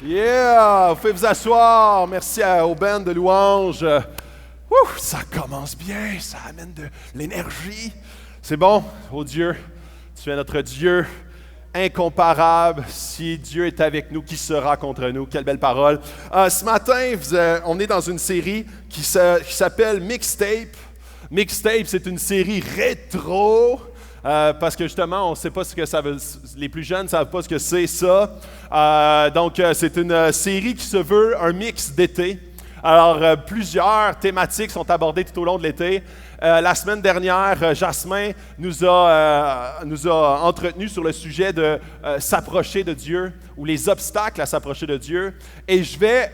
Yeah! Vous pouvez vous asseoir. Merci au band de louanges. Ça commence bien, ça amène de l'énergie. C'est bon, oh Dieu, tu es notre Dieu incomparable. Si Dieu est avec nous, qui sera contre nous? Quelle belle parole. Ce matin, on est dans une série qui s'appelle Mixtape. Mixtape, c'est une série rétro. Parce que justement, on ne sait pas ce que ça veut. Les plus jeunes ne savent pas ce que c'est ça. Donc, c'est une série qui se veut un mix d'été. Alors, plusieurs thématiques sont abordées tout au long de l'été. La semaine dernière, Jasmin nous a entretenus sur le sujet de s'approcher de Dieu ou les obstacles à s'approcher de Dieu. Et je vais,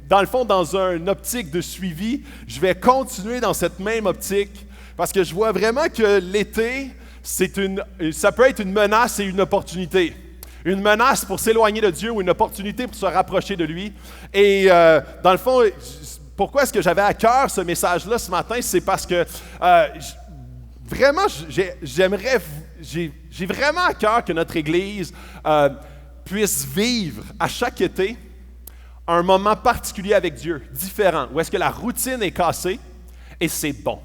dans le fond, dans une optique de suivi, je vais continuer dans cette même optique parce que je vois vraiment que l'été, ça peut être une menace et une opportunité. Une menace pour s'éloigner de Dieu ou une opportunité pour se rapprocher de lui. Et dans le fond, pourquoi est-ce que j'avais à cœur ce message-là ce matin? C'est parce que vraiment, j'ai vraiment à cœur que notre Église puisse vivre à chaque été un moment particulier avec Dieu, différent, où est-ce que la routine est cassée et c'est bon.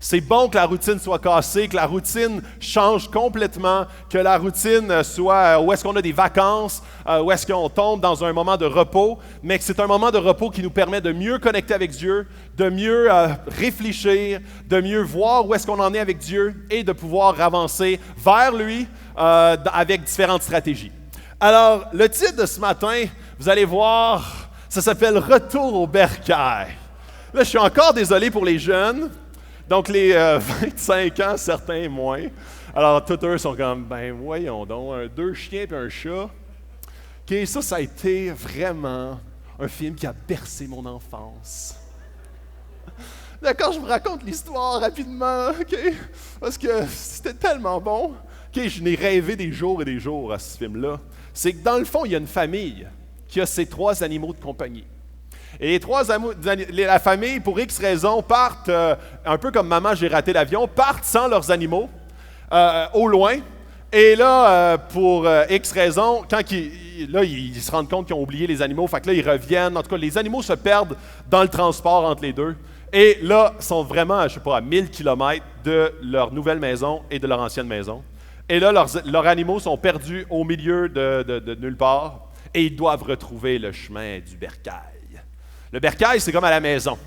C'est bon que la routine soit cassée, que la routine change complètement, que la routine soit où est-ce qu'on a des vacances, où est-ce qu'on tombe dans un moment de repos, mais que c'est un moment de repos qui nous permet de mieux connecter avec Dieu, de mieux réfléchir, de mieux voir où est-ce qu'on en est avec Dieu et de pouvoir avancer vers lui avec différentes stratégies. Alors, le titre de ce matin, vous allez voir, ça s'appelle « Retour au bercail ». Là, je suis encore désolé pour les jeunes. Donc, les 25 ans, certains moins. Alors, tous eux sont comme, ben voyons donc, 2 chiens et un chat. OK, ça a été vraiment un film qui a bercé mon enfance. D'accord, je vous raconte l'histoire rapidement, OK? Parce que c'était tellement bon. OK, je n'ai rêvé des jours et des jours à ce film-là. C'est que dans le fond, il y a une famille qui a ses 3 animaux de compagnie. Et la famille, pour X raisons, partent, un peu comme maman, j'ai raté l'avion, partent sans leurs animaux, au loin. Et là, pour X raisons, quand ils se rendent compte qu'ils ont oublié les animaux, fait que là, ils reviennent. En tout cas, les animaux se perdent dans le transport entre les deux. Et là, ils sont vraiment, je sais pas, à 1000 km de leur nouvelle maison et de leur ancienne maison. Et là, leurs animaux sont perdus au milieu de nulle part. Et ils doivent retrouver le chemin du bercail. Le bercail, c'est comme à la maison.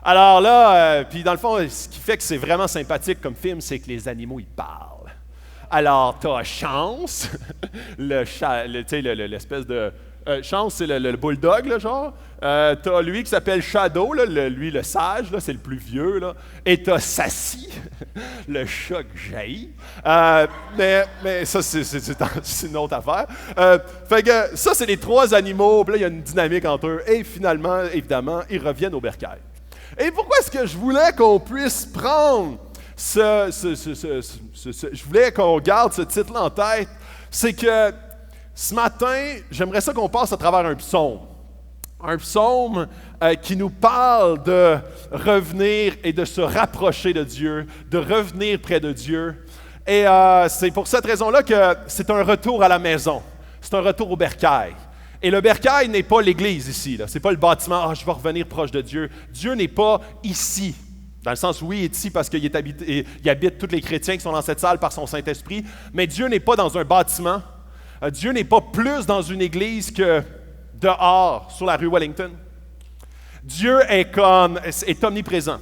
Alors là, puis dans le fond, ce qui fait que c'est vraiment sympathique comme film, c'est que les animaux, ils parlent. Alors, t'as Chance, l'espèce de... Chance, c'est le bulldog, là, genre. T'as lui qui s'appelle Shadow, là, lui, le sage, là, c'est le plus vieux, là. Et t'as Sassy, le chat que j'haïs. Mais ça, c'est une autre affaire. Fait que ça, c'est les 3 animaux, puis là, il y a une dynamique entre eux. Et finalement, évidemment, ils reviennent au bercail. Et pourquoi est-ce que je voulais qu'on puisse prendre je voulais qu'on garde ce titre-là en tête? C'est que ce matin, j'aimerais ça qu'on passe à travers un psaume. Un psaume qui nous parle de revenir et de se rapprocher de Dieu, de revenir près de Dieu. Et c'est pour cette raison-là que c'est un retour à la maison. C'est un retour au bercail. Et le bercail n'est pas l'Église ici. Ce n'est pas le bâtiment, je vais revenir proche de Dieu. Dieu n'est pas ici. Dans le sens, oui, il est ici parce qu'il habite tous les chrétiens qui sont dans cette salle par son Saint-Esprit. Mais Dieu n'est pas dans un bâtiment. Dieu n'est pas plus dans une église que dehors, sur la rue Wellington. Dieu est omniprésent.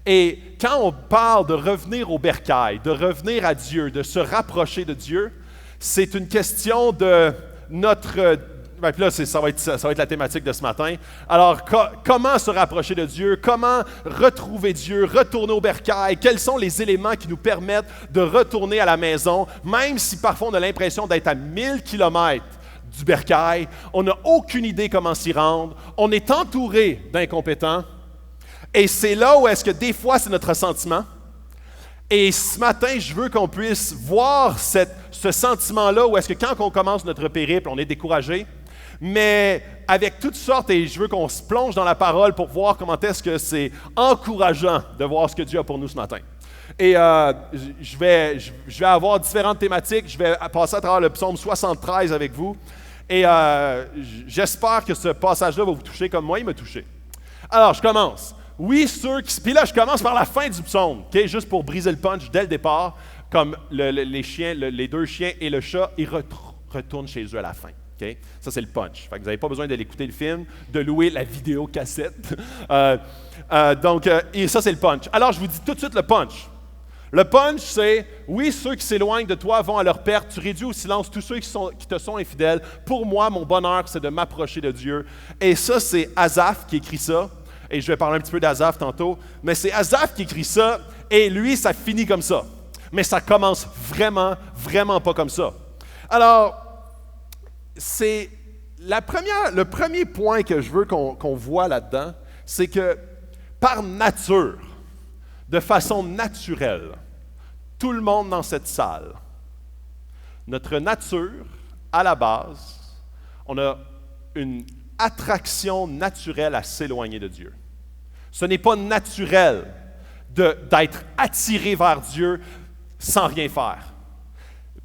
Et quand on parle de revenir au bercail, de revenir à Dieu, de se rapprocher de Dieu, c'est une question de notre... Puis là, ça va être la thématique de ce matin. Alors, comment se rapprocher de Dieu? Comment retrouver Dieu? Retourner au bercail? Quels sont les éléments qui nous permettent de retourner à la maison, même si parfois on a l'impression d'être à 1000 km du bercail? On n'a aucune idée comment s'y rendre. On est entouré d'incompétents. Et c'est là où est-ce que des fois, c'est notre sentiment. Et ce matin, je veux qu'on puisse voir ce sentiment-là où est-ce que quand on commence notre périple, on est découragé, mais avec toutes sortes, et je veux qu'on se plonge dans la parole pour voir comment est-ce que c'est encourageant de voir ce que Dieu a pour nous ce matin. Et je vais avoir différentes thématiques. Je vais passer à travers le psaume 73 avec vous. Et j'espère que ce passage-là va vous toucher comme moi, il m'a touché. Alors, je commence. Oui, ceux qui... Puis là, je commence par la fin du psaume, OK? Juste pour briser le punch dès le départ, comme les chiens, les deux chiens et le chat, ils retournent chez eux à la fin. Okay? Ça, c'est le punch. Fait que vous n'avez pas besoin d'aller écouter le film, de louer la vidéo cassette. Et ça, c'est le punch. Alors, je vous dis tout de suite le punch. Le punch, c'est « Oui, ceux qui s'éloignent de toi vont à leur perte. Tu réduis au silence tous ceux qui te sont infidèles. Pour moi, mon bonheur, c'est de m'approcher de Dieu. » Et ça, c'est Asaph qui écrit ça. Et je vais parler un petit peu d'Asaph tantôt. Mais c'est Asaph qui écrit ça. Et lui, ça finit comme ça. Mais ça commence vraiment, vraiment pas comme ça. Alors, c'est le premier point que je veux qu'on voit là-dedans, c'est que par nature, de façon naturelle, tout le monde dans cette salle, notre nature, à la base, on a une attraction naturelle à s'éloigner de Dieu. Ce n'est pas naturel d'être attiré vers Dieu sans rien faire.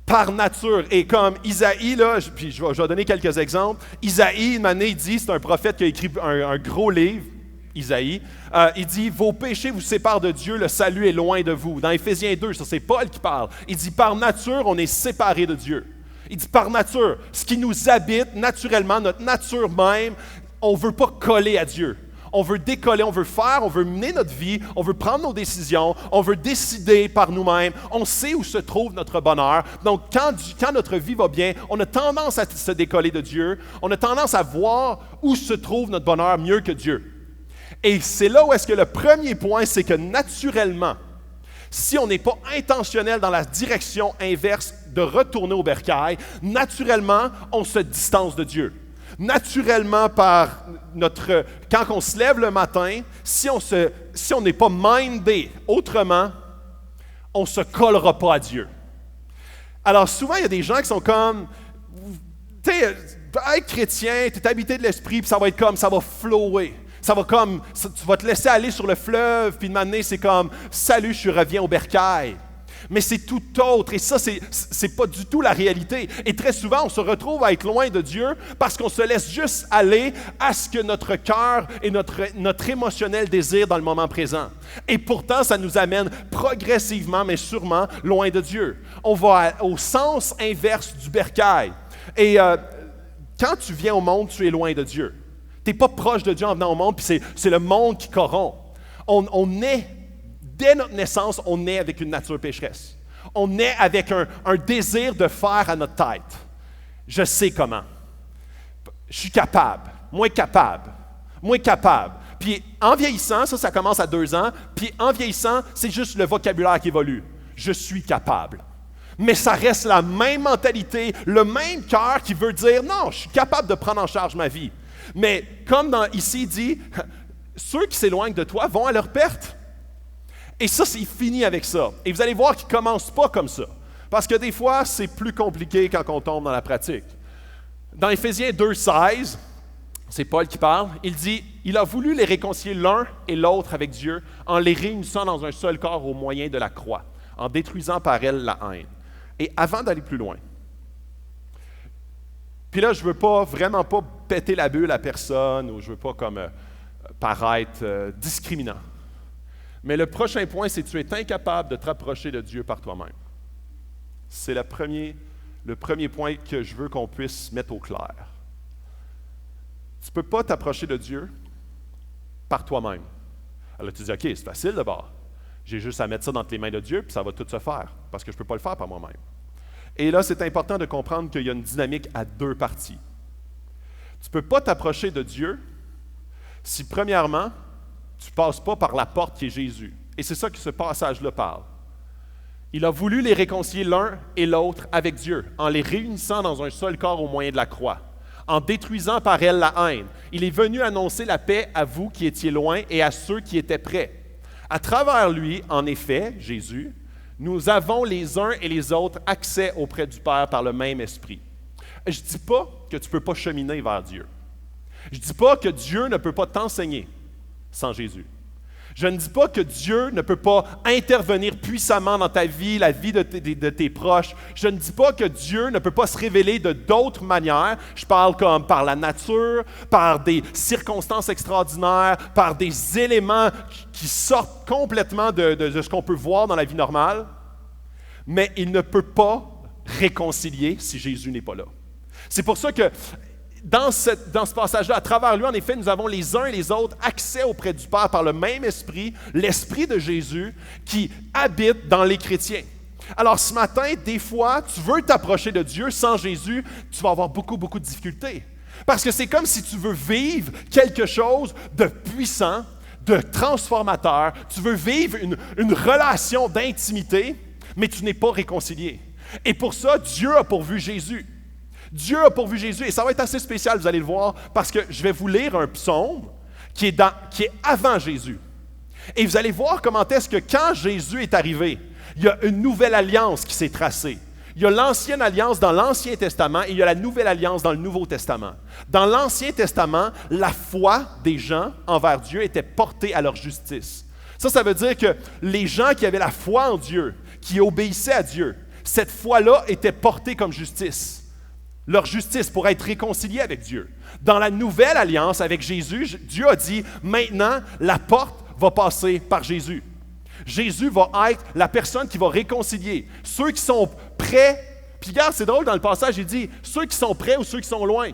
Par nature, et comme Isaïe, là, puis je vais donner quelques exemples. Isaïe, une année, il dit, c'est un prophète qui a écrit un gros livre, Isaïe, il dit « Vos péchés vous séparent de Dieu, le salut est loin de vous ». Dans Éphésiens 2, ça c'est Paul qui parle. Il dit « Par nature, on est séparé de Dieu ». Il dit « Par nature, ce qui nous habite naturellement, notre nature même, on ne veut pas coller à Dieu. On veut décoller, on veut faire, on veut mener notre vie, on veut prendre nos décisions, on veut décider par nous-mêmes. On sait où se trouve notre bonheur. Donc, quand notre vie va bien, on a tendance à se décoller de Dieu. On a tendance à voir où se trouve notre bonheur mieux que Dieu. Et c'est là où est-ce que le premier point, c'est que naturellement, si on n'est pas intentionnel dans la direction inverse de retourner au bercail, naturellement, on se distance de Dieu. Naturellement, quand on se lève le matin, si on n'est pas mindé autrement, on ne se collera pas à Dieu. Alors souvent, il y a des gens qui sont comme, tu sais, être chrétien, tu es habité de l'esprit, puis ça va être comme, ça va flower. Ça va comme, tu vas te laisser aller sur le fleuve, puis de m'amener, c'est comme, salut, je reviens au bercail. Mais c'est tout autre, et ça, c'est pas du tout la réalité. Et très souvent, on se retrouve à être loin de Dieu parce qu'on se laisse juste aller à ce que notre cœur et notre émotionnel désire dans le moment présent. Et pourtant, ça nous amène progressivement, mais sûrement, loin de Dieu. On va au sens inverse du bercail. Et quand tu viens au monde, tu es loin de Dieu. Tu n'es pas proche de Dieu en venant au monde, puis c'est le monde qui corrompt. On est, dès notre naissance, on est avec une nature pécheresse. On est avec un désir de faire à notre tête. Je sais comment. Je suis capable. Moins capable. Moins capable. Puis en vieillissant, ça commence à 2 ans, puis en vieillissant, c'est juste le vocabulaire qui évolue. Je suis capable. Mais ça reste la même mentalité, le même cœur qui veut dire, non, je suis capable de prendre en charge ma vie. Mais comme ici, il dit, ceux qui s'éloignent de toi vont à leur perte. Et ça, c'est fini avec ça. Et vous allez voir qu'il ne commence pas comme ça. Parce que des fois, c'est plus compliqué quand on tombe dans la pratique. Dans Éphésiens 2,16, c'est Paul qui parle, il dit « Il a voulu les réconcilier l'un et l'autre avec Dieu en les réunissant dans un seul corps au moyen de la croix, en détruisant par elle la haine. » Et avant d'aller plus loin, puis là, je ne veux vraiment pas péter la bulle à personne ou je ne veux pas comme paraître discriminant. Mais le prochain point, c'est que tu es incapable de te rapprocher de Dieu par toi-même. C'est le premier point que je veux qu'on puisse mettre au clair. Tu ne peux pas t'approcher de Dieu par toi-même. Alors tu dis, OK, c'est facile d'abord. J'ai juste à mettre ça dans les mains de Dieu, puis ça va tout se faire, parce que je ne peux pas le faire par moi-même. Et là, c'est important de comprendre qu'il y a une dynamique à 2 parties. Tu ne peux pas t'approcher de Dieu si, premièrement, tu ne passes pas par la porte qui est Jésus. Et c'est ça que ce passage-là parle. Il a voulu les réconcilier l'un et l'autre avec Dieu, en les réunissant dans un seul corps au moyen de la croix, en détruisant par elle la haine. Il est venu annoncer la paix à vous qui étiez loin et à ceux qui étaient près. À travers lui, en effet, Jésus, nous avons les uns et les autres accès auprès du Père par le même esprit. Je ne dis pas que tu ne peux pas cheminer vers Dieu. Je ne dis pas que Dieu ne peut pas t'enseigner sans Jésus. Je ne dis pas que Dieu ne peut pas intervenir puissamment dans ta vie, la vie de tes proches. Je ne dis pas que Dieu ne peut pas se révéler de d'autres manières. Je parle comme par la nature, par des circonstances extraordinaires, par des éléments qui sortent complètement de ce qu'on peut voir dans la vie normale. Mais il ne peut pas réconcilier si Jésus n'est pas là. C'est pour ça que dans ce passage-là, à travers lui, en effet, nous avons les uns et les autres accès auprès du Père par le même esprit, l'esprit de Jésus qui habite dans les chrétiens. Alors ce matin, des fois, tu veux t'approcher de Dieu sans Jésus, tu vas avoir beaucoup, beaucoup de difficultés. Parce que c'est comme si tu veux vivre quelque chose de puissant, de transformateur. Tu veux vivre une relation d'intimité, mais tu n'es pas réconcilié. Et pour ça, Dieu a pourvu Jésus. Dieu a pourvu Jésus, et ça va être assez spécial, vous allez le voir, parce que je vais vous lire un psaume qui est avant Jésus. Et vous allez voir comment est-ce que quand Jésus est arrivé, il y a une nouvelle alliance qui s'est tracée. Il y a l'ancienne alliance dans l'Ancien Testament et il y a la nouvelle alliance dans le Nouveau Testament. Dans l'Ancien Testament, la foi des gens envers Dieu était portée à leur justice. Ça veut dire que les gens qui avaient la foi en Dieu, qui obéissaient à Dieu, cette foi-là était portée comme justice. Leur justice pour être réconciliés avec Dieu. Dans la nouvelle alliance avec Jésus, Dieu a dit, maintenant, la porte va passer par Jésus. Jésus va être la personne qui va réconcilier. Ceux qui sont prêts, puis regarde, c'est drôle, dans le passage, il dit, ceux qui sont prêts ou ceux qui sont loin.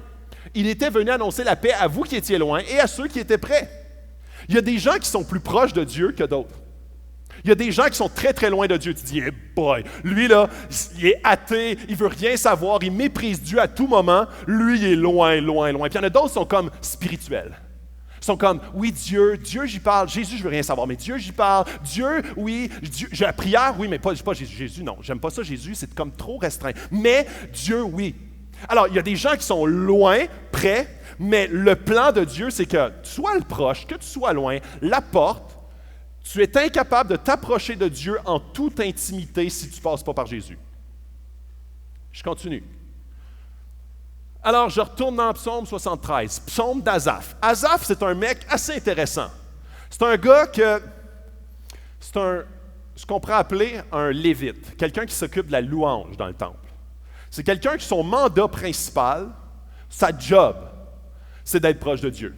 Il était venu annoncer la paix à vous qui étiez loin et à ceux qui étaient prêts. Il y a des gens qui sont plus proches de Dieu que d'autres. Il y a des gens qui sont très, très loin de Dieu. Tu dis, hey boy, lui là, il est athée, il veut rien savoir, il méprise Dieu à tout moment. Lui, il est loin, loin, loin. Puis il y en a d'autres qui sont comme spirituels. Ils sont comme, oui, Dieu, j'y parle. Jésus, je veux rien savoir, mais Dieu, j'y parle. Dieu, oui. Dieu, la prière, oui, mais pas Jésus. Jésus, non. J'aime pas ça, Jésus, c'est comme trop restreint. Mais Dieu, oui. Alors, il y a des gens qui sont loin, près, mais le plan de Dieu, c'est que tu sois le proche, que tu sois loin, la porte, tu es incapable de t'approcher de Dieu en toute intimité si tu ne passes pas par Jésus. Je continue. Alors, je retourne dans Psaume 73, Psaume d'Asaph. Asaph, c'est un mec assez intéressant. C'est un gars ce qu'on pourrait appeler un lévite, quelqu'un qui s'occupe de la louange dans le temple. C'est quelqu'un qui, son mandat principal, sa job, c'est d'être proche de Dieu.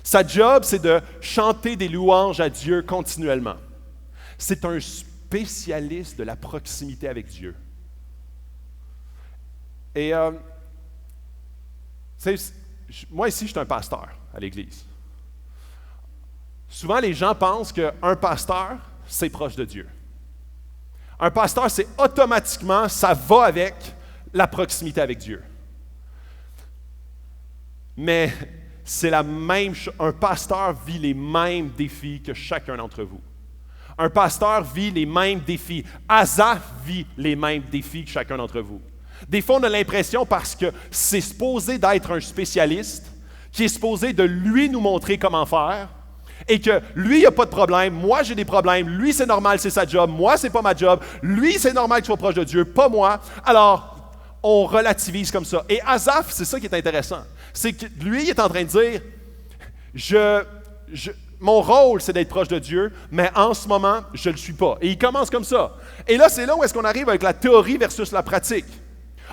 Sa job, c'est de chanter des louanges à Dieu continuellement. C'est un spécialiste de la proximité avec Dieu. Et moi ici, je suis un pasteur à l'Église. Souvent, les gens pensent qu'un pasteur, c'est proche de Dieu. Un pasteur, c'est automatiquement, ça va avec la proximité avec Dieu. Mais c'est la même chose. Un pasteur vit les mêmes défis que chacun d'entre vous. Un pasteur vit les mêmes défis. Asaph vit les mêmes défis que chacun d'entre vous. Des fois, on a l'impression, parce que c'est supposé d'être un spécialiste, qui est supposé de lui nous montrer comment faire, et que lui, il n'y a pas de problème, moi, j'ai des problèmes, lui, c'est normal, c'est sa job, moi, c'est pas ma job, lui, c'est normal qu'il soit proche de Dieu, pas moi. Alors, on relativise comme ça. Et Asaph, c'est ça qui est intéressant. C'est que lui, il est en train de dire, mon rôle, c'est d'être proche de Dieu, mais en ce moment, je ne le suis pas. Et il commence comme ça. Et là, c'est là où est-ce qu'on arrive avec la théorie versus la pratique.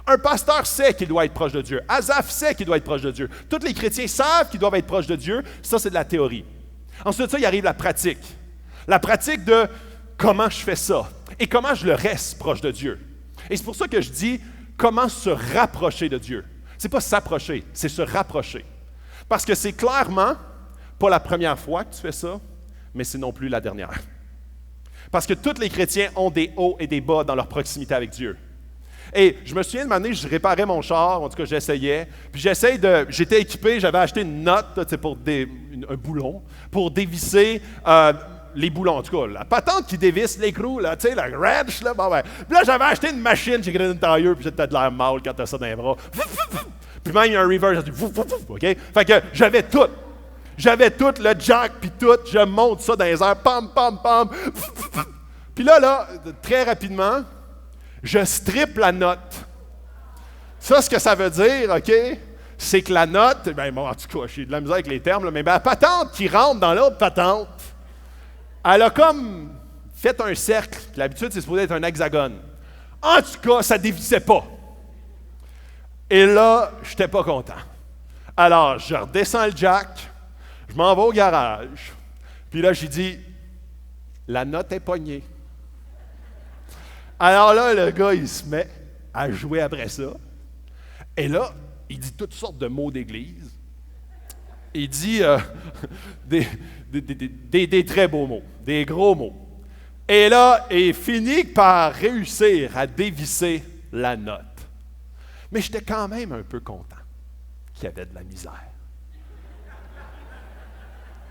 Un pasteur sait qu'il doit être proche de Dieu. Asaph sait qu'il doit être proche de Dieu. Tous les chrétiens savent qu'ils doivent être proches de Dieu. Ça, c'est de la théorie. Ensuite de ça, il arrive la pratique. La pratique de comment je fais ça et comment je le reste proche de Dieu. Et c'est pour ça que je dis comment se rapprocher de Dieu. Ce n'est pas s'approcher, c'est se rapprocher. Parce que c'est clairement pas la première fois que tu fais ça, mais c'est non plus la dernière. Parce que tous les chrétiens ont des hauts et des bas dans leur proximité avec Dieu. Et je me souviens de m'amener, je réparais mon char, en tout cas j'essayais, puis j'étais équipé, j'avais acheté une note pour un boulon, pour dévisser les boulons, en tout cas, la patente qui dévisse l'écrou, là, tu sais, la wrench, là, bon, ben. Puis là, j'avais acheté une machine chez Grenade Tire, puis j'étais de l'air mal quand t'as ça dans les bras. Puis même, il y a un reverse, OK? Fait que j'avais tout. J'avais tout, le jack, puis tout, je monte ça dans les airs, pam, pam, pam. Puis là, très rapidement, je strippe la note. Ça, ce que ça veut dire, OK, c'est que la note, ben bon, en tout cas, j'ai de la misère avec les termes, là, mais la patente qui rentre dans l'autre patente, Elle a comme fait un cercle, puis l'habitude, c'est supposé être un hexagone. En tout cas, ça ne dévissait pas. Et là, je n'étais pas content. Alors, je redescends le jack, je m'en vais au garage, puis là, j'ai dit, la note est pognée. Alors là, le gars, il se met à jouer après ça. Et là, il dit toutes sortes de mots d'église. Il dit des très beaux mots, des gros mots. Et là, il finit par réussir à dévisser la note. Mais j'étais quand même un peu content qu'il y avait de la misère.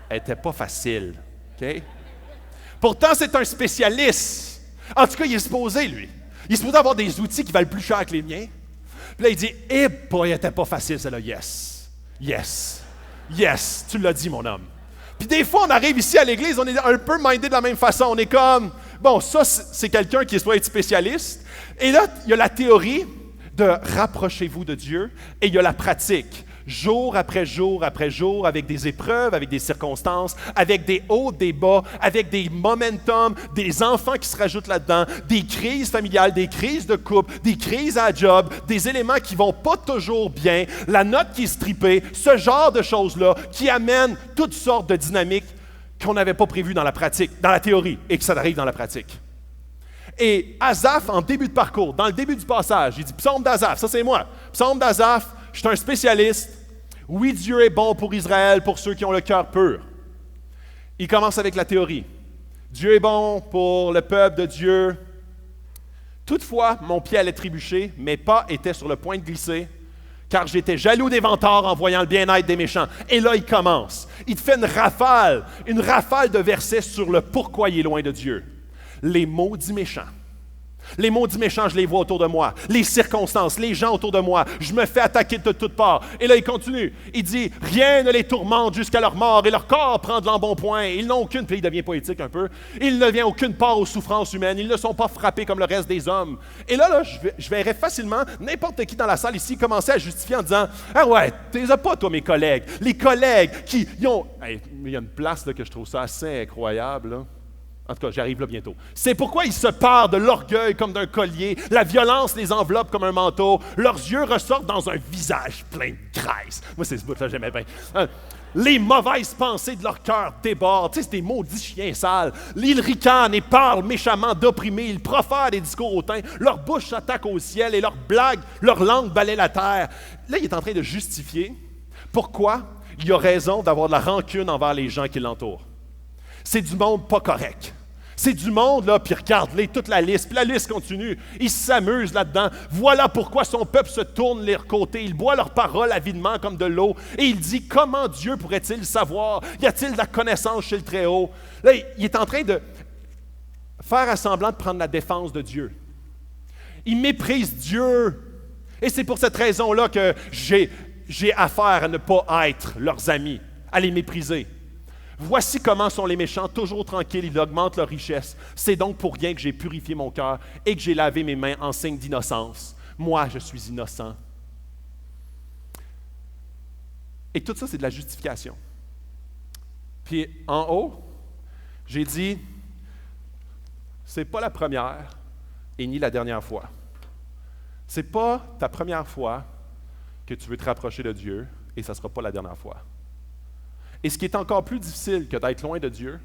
Elle n'était pas facile, OK? Pourtant, c'est un spécialiste. En tout cas, il est supposé, lui. Il est supposé avoir des outils qui valent plus cher que les miens. Puis là, il dit, « Eh boy, elle n'était pas facile, celle-là. Yes. Yes. Yes. Tu l'as dit, mon homme. » Puis des fois, on arrive ici à l'église, on est un peu mindé de la même façon. On est comme, bon, ça, c'est quelqu'un qui doit être spécialiste. Et là, il y a la théorie de rapprochez-vous de Dieu et il y a la pratique. Jour après jour après jour, avec des épreuves, avec des circonstances, avec des hauts, des bas, avec des momentum, des enfants qui se rajoutent là-dedans, des crises familiales, des crises de couple, des crises à la job, des éléments qui vont pas toujours bien, la note qui est strippée, ce genre de choses-là qui amènent toutes sortes de dynamiques qu'on n'avait pas prévues dans la pratique, dans la théorie, et que ça arrive dans la pratique. Et Asaph, en début de parcours, dans le début du passage, il dit « Psaume d'Asaph », ça c'est moi. « Psaume d'Asaph », je suis un spécialiste. Oui, Dieu est bon pour Israël, pour ceux qui ont le cœur pur. Il commence avec la théorie. Dieu est bon pour le peuple de Dieu. Toutefois, mon pied allait trébucher, mes pas étaient sur le point de glisser, car j'étais jaloux des vantards en voyant le bien-être des méchants. Et là, il commence. Il te fait une rafale de versets sur le pourquoi il est loin de Dieu. Les maudits méchants. Les maudits méchants, je les vois autour de moi. Les circonstances, les gens autour de moi. Je me fais attaquer de toutes parts. Et là, il continue. Il dit, rien ne les tourmente jusqu'à leur mort et leur corps prend de l'embonpoint. Ils n'ont aucune, puis il devient poétique un peu, il ne vient aucune part aux souffrances humaines. Ils ne sont pas frappés comme le reste des hommes. Et là, je verrais facilement n'importe qui dans la salle ici commencer à justifier en disant, ah ouais, tu les as pas, toi, mes collègues. Les collègues qui ont... Hey, il y a une place là, que je trouve ça assez incroyable, là. En tout cas, j'arrive là bientôt. C'est pourquoi ils se parent de l'orgueil comme d'un collier, la violence les enveloppe comme un manteau, leurs yeux ressortent dans un visage plein de graisse. Moi, c'est ce bout-là, j'aimais bien. Les mauvaises pensées de leur cœur débordent. Tu sais, c'est des maudits chiens sales. Ils ricanent et parlent méchamment d'opprimés. Ils profèrent des discours hautains. Leur bouche s'attaque au ciel et leurs blagues, leur langue balaie la terre. Là, il est en train de justifier pourquoi il a raison d'avoir de la rancune envers les gens qui l'entourent. C'est du monde pas correct. C'est du monde, là, puis regarde-les, toute la liste, puis la liste continue. Ils s'amusent là-dedans. Voilà pourquoi son peuple se tourne leur côté. Il boit leurs paroles avidement comme de l'eau. Et il dit, comment Dieu pourrait-il savoir? Y a-t-il de la connaissance chez le Très-Haut? Là, il est en train de faire à semblant de prendre la défense de Dieu. Il méprise Dieu. Et c'est pour cette raison-là que j'ai affaire à ne pas être leurs amis, à les mépriser. Voici comment sont les méchants, toujours tranquilles, ils augmentent leur richesse. C'est donc pour rien que j'ai purifié mon cœur et que j'ai lavé mes mains en signe d'innocence. Moi, je suis innocent. Et tout ça, c'est de la justification. Puis en haut, j'ai dit, c'est pas la première et ni la dernière fois. C'est pas ta première fois que tu veux te rapprocher de Dieu et ça sera pas la dernière fois. Et ce qui est encore plus difficile que d'être loin de Dieu,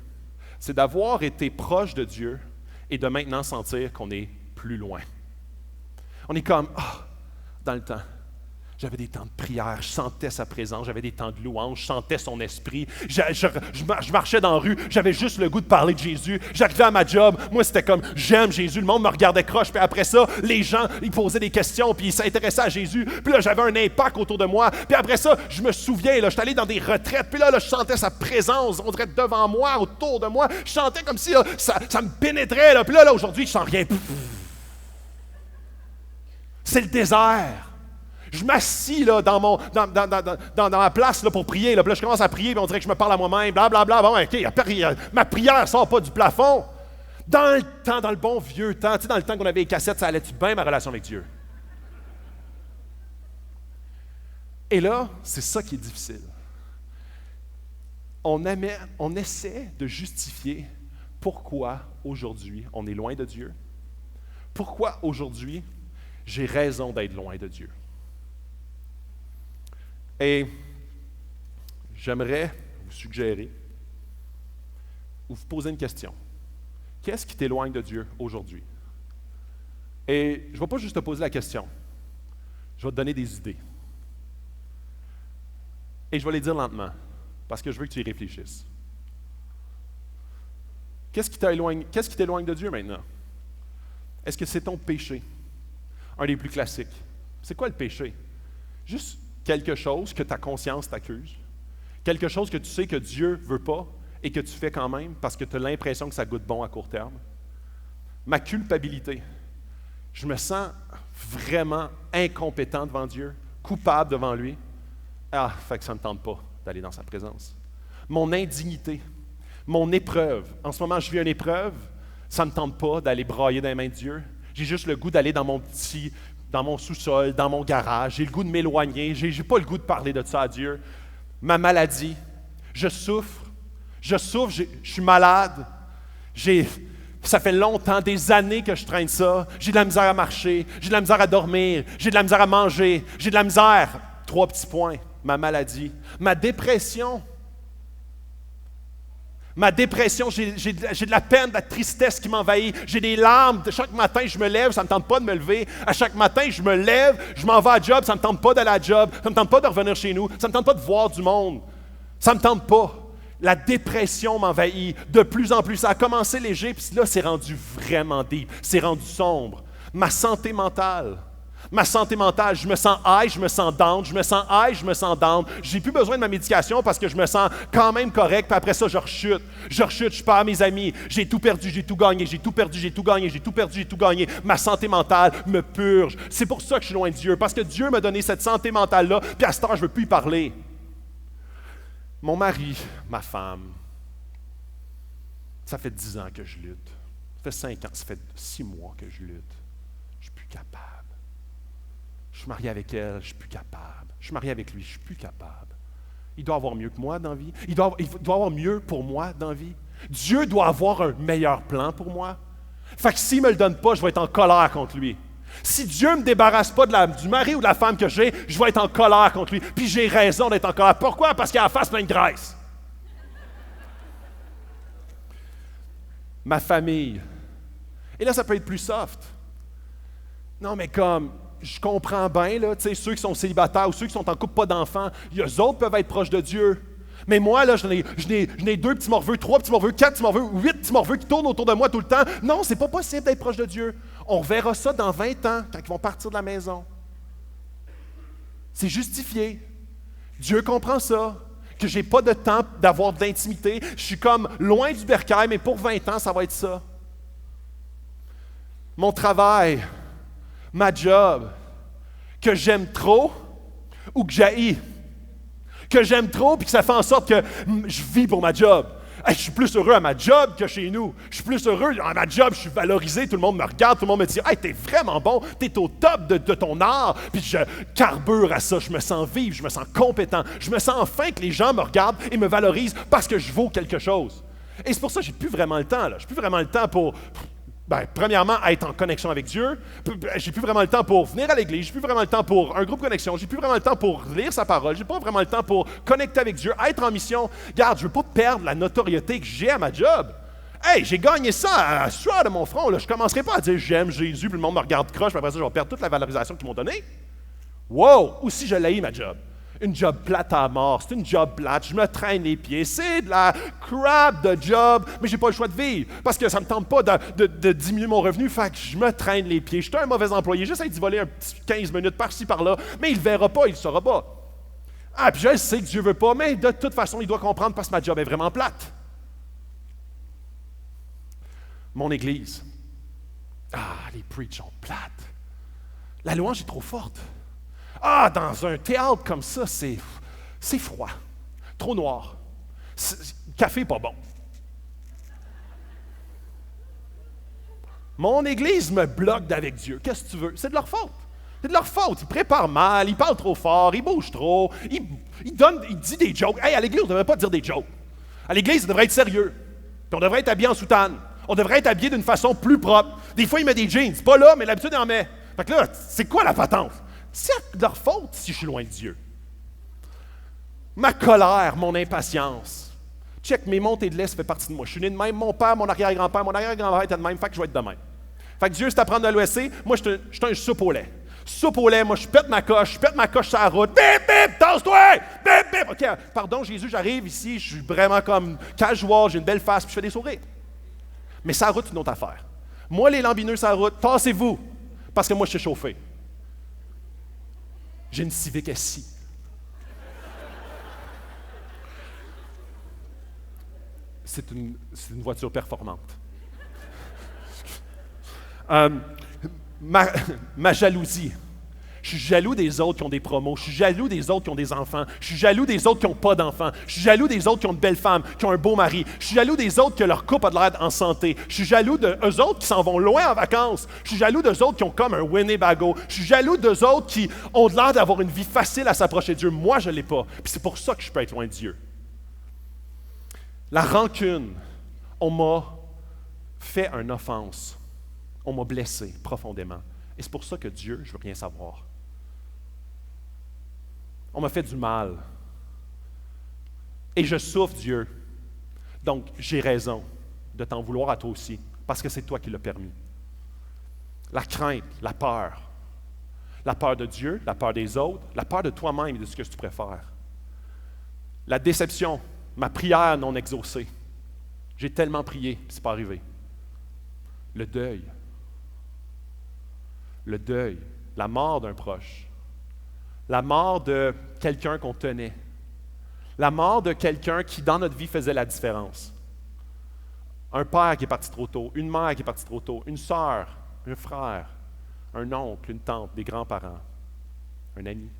c'est d'avoir été proche de Dieu et de maintenant sentir qu'on est plus loin. On est comme, dans le temps, j'avais des temps de prière, je sentais sa présence, j'avais des temps de louange, je sentais son esprit, je marchais dans la rue, j'avais juste le goût de parler de Jésus, j'arrivais à ma job, moi c'était comme, j'aime Jésus, le monde me regardait croche, puis après ça, les gens, ils posaient des questions, puis ils s'intéressaient à Jésus, puis là j'avais un impact autour de moi, puis après ça, je me souviens, là, j'étais allé dans des retraites, puis là, je sentais sa présence, on dirait devant moi, autour de moi, je sentais comme si là, ça me pénétrait, là, puis là, aujourd'hui, je sens rien. C'est le désert. Je m'assis là, dans ma place là, pour prier. Là. Puis là, je commence à prier, puis on dirait que je me parle à moi-même, blablabla. Bon, OK, ma prière ne sort pas du plafond. Dans le temps, dans le bon vieux temps, tu sais, dans le temps qu'on avait les cassettes, ça allait-tu bien ma relation avec Dieu? Et là, c'est ça qui est difficile. On essaie de justifier pourquoi aujourd'hui on est loin de Dieu? Pourquoi aujourd'hui j'ai raison d'être loin de Dieu? Et j'aimerais vous suggérer ou vous poser une question. Qu'est-ce qui t'éloigne de Dieu aujourd'hui? Et je ne vais pas juste te poser la question. Je vais te donner des idées. Et je vais les dire lentement, parce que je veux que tu y réfléchisses. Qu'est-ce qui t'éloigne de Dieu maintenant? Est-ce que c'est ton péché? Un des plus classiques. C'est quoi le péché? Juste quelque chose que ta conscience t'accuse, quelque chose que tu sais que Dieu ne veut pas et que tu fais quand même parce que tu as l'impression que ça goûte bon à court terme. Ma culpabilité. Je me sens vraiment incompétent devant Dieu, coupable devant lui. Ah, fait que ça ne me tente pas d'aller dans sa présence. Mon indignité, mon épreuve. En ce moment, je vis une épreuve, ça ne me tente pas d'aller brailler dans les mains de Dieu. J'ai juste le goût d'aller dans mon sous-sol, dans mon garage. J'ai le goût de m'éloigner. J'ai pas le goût de parler de ça à Dieu. Ma maladie, je souffre, je suis malade. Ça fait longtemps, des années que je traîne ça. J'ai de la misère à marcher, j'ai de la misère à dormir, j'ai de la misère à manger, j'ai de la misère. 3 petits points. Ma maladie, ma dépression. Ma dépression, j'ai de la peine, de la tristesse qui m'envahit. J'ai des larmes. Chaque matin, je me lève, ça ne me tente pas de me lever. À chaque matin, je me lève, je m'en vais à la job, ça ne me tente pas d'aller à la job. Ça ne me tente pas de revenir chez nous. Ça ne me tente pas de voir du monde. Ça ne me tente pas. La dépression m'envahit de plus en plus. Ça a commencé léger, puis là, c'est rendu vraiment deep. C'est rendu sombre. Ma santé mentale, je me sens high, je me sens down, je me sens high, je me sens down. J'ai plus besoin de ma médication parce que je me sens quand même correct, puis après ça, je rechute, je perds mes amis, j'ai tout perdu, j'ai tout gagné, j'ai tout perdu, j'ai tout gagné, j'ai tout perdu, j'ai tout gagné. Ma santé mentale me purge. C'est pour ça que je suis loin de Dieu, parce que Dieu m'a donné cette santé mentale-là, puis à ce temps, je ne veux plus y parler. Mon mari, ma femme, ça fait 10 ans que je lutte. Ça fait 5 ans, ça fait 6 mois que je lutte. Je ne suis plus capable. Je suis marié avec elle, je ne suis plus capable. Je suis marié avec lui, je ne suis plus capable. Il doit avoir mieux que moi dans la vie. Il doit avoir mieux pour moi dans la vie. Dieu doit avoir un meilleur plan pour moi. Fait que s'il ne me le donne pas, je vais être en colère contre lui. Si Dieu ne me débarrasse pas du mari ou de la femme que j'ai, je vais être en colère contre lui. Puis j'ai raison d'être en colère. Pourquoi? Parce qu'il a la face pleine de graisse. Ma famille. Et là, ça peut être plus soft. Non, mais comme, je comprends bien, là, ceux qui sont célibataires ou ceux qui sont en couple pas d'enfants, eux autres peuvent être proches de Dieu. Mais moi, là, je n'ai 2 petits morveux, 3 petits morveux, 4 petits morveux, 8 petits morveux qui tournent autour de moi tout le temps. Non, c'est pas possible d'être proche de Dieu. On verra ça dans 20 ans, quand ils vont partir de la maison. C'est justifié. Dieu comprend ça, que je n'ai pas de temps d'avoir d'intimité. Je suis comme loin du bercail, mais pour 20 ans, ça va être ça. Mon travail, ma job, que j'aime trop ou que j'haïs. Que j'aime trop puis que ça fait en sorte que je vis pour ma job. Hey, je suis plus heureux à ma job que chez nous. Je suis plus heureux à ma job, je suis valorisé, tout le monde me regarde, tout le monde me dit « Hey, t'es vraiment bon, t'es au top de ton art. » Puis je carbure à ça, je me sens vivre, je me sens compétent. Je me sens enfin que les gens me regardent et me valorisent parce que je vaux quelque chose. Et c'est pour ça que j'ai plus vraiment le temps. J'ai plus vraiment le temps pour... premièrement, être en connexion avec Dieu. J'ai plus vraiment le temps pour venir à l'église. J'ai plus vraiment le temps pour un groupe connexion. J'ai plus vraiment le temps pour lire sa parole. J'ai pas vraiment le temps pour connecter avec Dieu, être en mission. Regarde, je veux pas perdre la notoriété que j'ai à ma job. Hey, j'ai gagné ça à sueur de mon front. Là. Je commencerai pas à dire j'aime Jésus, puis le monde me regarde croche, puis après ça, je vais perdre toute la valorisation qu'ils m'ont donnée. Wow! Aussi, je l'ai ma job. Une job plate à mort, c'est une job plate, je me traîne les pieds, c'est de la crap de job, mais j'ai pas le choix de vivre, parce que ça me tente pas de diminuer mon revenu, fait que je me traîne les pieds. Je suis un mauvais employé, j'essaie d'y voler un petit 15 minutes par-ci, par-là, mais il le verra pas, il le saura pas. Ah, puis je sais que Dieu veut pas, mais de toute façon, il doit comprendre parce que ma job est vraiment plate. Mon église. Ah, les preachs sont plates. La louange est trop forte. Ah, dans un théâtre comme ça, c'est froid, trop noir. Café pas bon. Mon église me bloque d'avec Dieu. Qu'est-ce que tu veux? C'est de leur faute. C'est de leur faute. Ils préparent mal, ils parlent trop fort, ils bougent trop, ils disent des jokes. Hey, à l'église, on ne devrait pas dire des jokes. À l'église, ça devrait être sérieux. Puis on devrait être habillé en soutane. On devrait être habillé d'une façon plus propre. Des fois, il met des jeans. Pas là, mais l'habitude, il en met. Fait que là, c'est quoi la patente? C'est de leur faute si je suis loin de Dieu. Ma colère, mon impatience. Check, mes montées de lait, ça fait partie de moi. Je suis né de même. Mon père, mon arrière-grand-père était de même. Fait que je vais être de même. Fait que Dieu, c'est à prendre de l'OSC. Moi, je suis un soupe au lait. Soupe au lait, moi, je pète ma coche sur la route. Bip, bip, tasse-toi! Bip, bip! OK, pardon, Jésus, j'arrive ici, je suis vraiment comme casual, j'ai une belle face, puis je fais des sourires. Mais sa route, c'est une autre affaire. Moi, les lambineux sur la route, tassez-vous, parce que moi, je suis chauffé. J'ai une Civic SI. C'est une voiture performante. Ma jalousie. Je suis jaloux des autres qui ont des promos. Je suis jaloux des autres qui ont des enfants. Je suis jaloux des autres qui n'ont pas d'enfants. Je suis jaloux des autres qui ont de belles femmes, qui ont un beau mari. Je suis jaloux des autres que leur couple a de l'air en santé. Je suis jaloux d'eux autres qui s'en vont loin en vacances. Je suis jaloux d'eux autres qui ont comme un Winnebago. Je suis jaloux d'eux autres qui ont de l'air d'avoir une vie facile à s'approcher de Dieu. Moi, je ne l'ai pas. Puis c'est pour ça que je peux être loin de Dieu. La rancune, on m'a fait une offense. On m'a blessé profondément. Et c'est pour ça que Dieu, je ne veux rien savoir. On m'a fait du mal. Et je souffre, Dieu. Donc, j'ai raison de t'en vouloir à toi aussi, parce que c'est toi qui l'as permis. La crainte, la peur. La peur de Dieu, la peur des autres, la peur de toi-même et de ce que tu préfères. La déception, ma prière non exaucée. J'ai tellement prié, puis ce n'est pas arrivé. Le deuil. Le deuil, la mort d'un proche, la mort de quelqu'un qu'on tenait, la mort de quelqu'un qui, dans notre vie, faisait la différence. Un père qui est parti trop tôt, une mère qui est partie trop tôt, une sœur, un frère, un oncle, une tante, des grands-parents, un ami.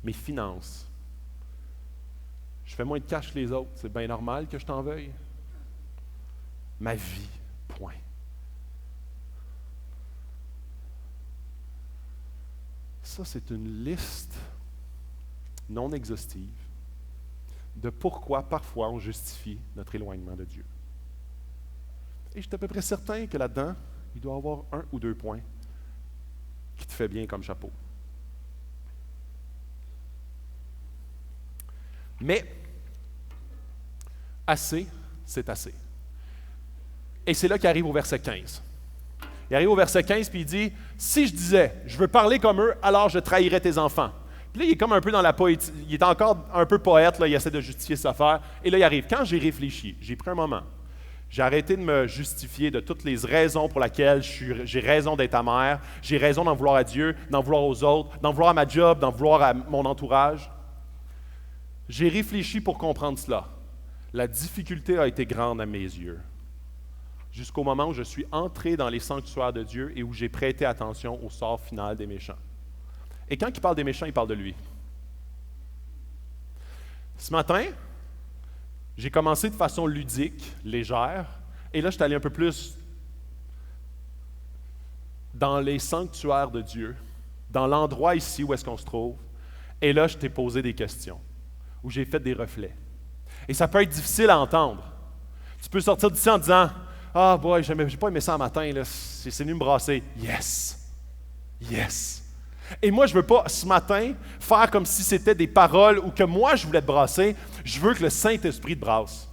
Mes finances. Je fais moins de cash que les autres, c'est bien normal que je t'en veuille. Ma vie, point. Ça, c'est une liste non exhaustive de pourquoi parfois on justifie notre éloignement de Dieu. Et je suis à peu près certain que là-dedans, il doit y avoir 1 ou 2 points qui te fait bien comme chapeau. Mais, assez, c'est assez. Et c'est là qu'il arrive au verset 15. Il arrive au verset 15 puis il dit « Si je disais, je veux parler comme eux, alors je trahirais tes enfants. » Puis là, il est comme un peu dans la poétie, il est encore un peu poète, là, il essaie de justifier cette affaire. Et là, il arrive. Quand j'ai réfléchi, j'ai pris un moment, j'ai arrêté de me justifier de toutes les raisons pour lesquelles j'ai raison d'être amer, j'ai raison d'en vouloir à Dieu, d'en vouloir aux autres, d'en vouloir à ma job, d'en vouloir à mon entourage. J'ai réfléchi pour comprendre cela. La difficulté a été grande à mes yeux. Jusqu'au moment où je suis entré dans les sanctuaires de Dieu et où j'ai prêté attention au sort final des méchants. Et quand il parle des méchants, il parle de lui. Ce matin, j'ai commencé de façon ludique, légère, et là, je suis allé un peu plus dans les sanctuaires de Dieu, dans l'endroit ici où est-ce qu'on se trouve, et là, je t'ai posé des questions, où j'ai fait des reflets. Et ça peut être difficile à entendre. Tu peux sortir d'ici en disant « Ah, boy, j'ai pas aimé ça un matin, là. C'est venu me brasser. » Yes! Yes! Et moi, je ne veux pas, ce matin, faire comme si c'était des paroles ou que moi, je voulais te brasser. Je veux que le Saint-Esprit te brasse.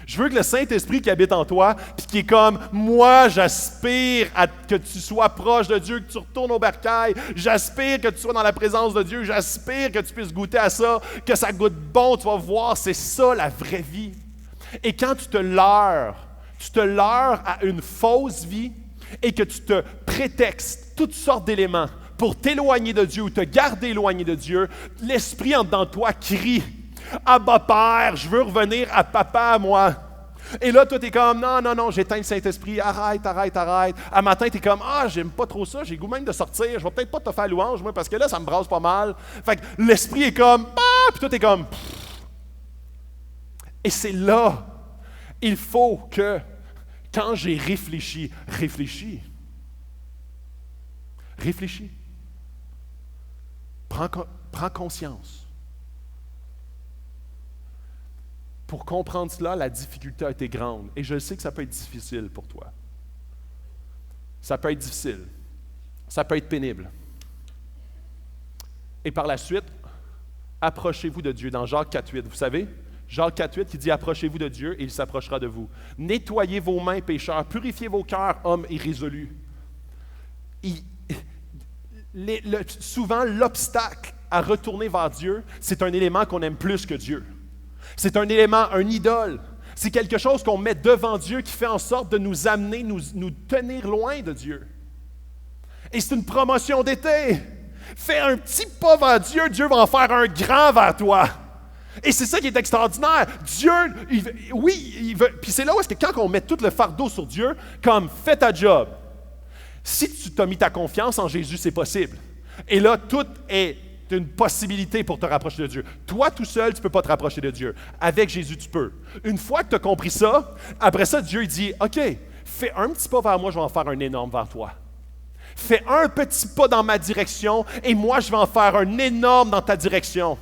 Je veux que le Saint-Esprit qui habite en toi, puis qui est comme, moi, j'aspire à que tu sois proche de Dieu, que tu retournes au bercail. J'aspire que tu sois dans la présence de Dieu. J'aspire que tu puisses goûter à ça, que ça goûte bon. Tu vas voir, c'est ça la vraie vie. Et quand tu te leurres à une fausse vie et que tu te prétextes toutes sortes d'éléments pour t'éloigner de Dieu ou te garder éloigné de Dieu, l'Esprit en dedans de toi crie « Abba Père, je veux revenir à papa, moi. » Et là, toi, tu es comme « Non, j'éteins le Saint-Esprit, arrête. » À matin, tu es comme « Ah, j'aime pas trop ça, j'ai le goût même de sortir, je vais peut-être pas te faire louange, moi, parce que là, ça me brasse pas mal. » Fait que l'Esprit est comme « Ah! » Puis toi, tu es comme Pff. Et c'est là, il faut que, quand j'ai réfléchi. Prends conscience. Pour comprendre cela, la difficulté a été grande. Et je sais que ça peut être difficile pour toi. Ça peut être difficile. Ça peut être pénible. Et par la suite, approchez-vous de Dieu. Dans Jacques 4,8, vous savez, Jacques 4,8 qui dit « Approchez-vous de Dieu et il s'approchera de vous. Nettoyez vos mains, pécheurs. Purifiez vos cœurs, hommes irrésolus. » Souvent, l'obstacle à retourner vers Dieu, c'est un élément qu'on aime plus que Dieu. C'est un élément, un idole. C'est quelque chose qu'on met devant Dieu qui fait en sorte de nous amener, nous tenir loin de Dieu. Et c'est une promotion d'été. Fais un petit pas vers Dieu, Dieu va en faire un grand vers toi. Et c'est ça qui est extraordinaire. Dieu, il veut. Puis c'est là où est-ce que quand on met tout le fardeau sur Dieu, comme fais ta job. Si tu t'as mis ta confiance en Jésus, c'est possible. Et là, tout est une possibilité pour te rapprocher de Dieu. Toi, tout seul, tu ne peux pas te rapprocher de Dieu. Avec Jésus, tu peux. Une fois que tu as compris ça, après ça, Dieu il dit, OK, fais un petit pas vers moi, je vais en faire un énorme vers toi. Fais un petit pas dans ma direction et moi, je vais en faire un énorme dans ta direction.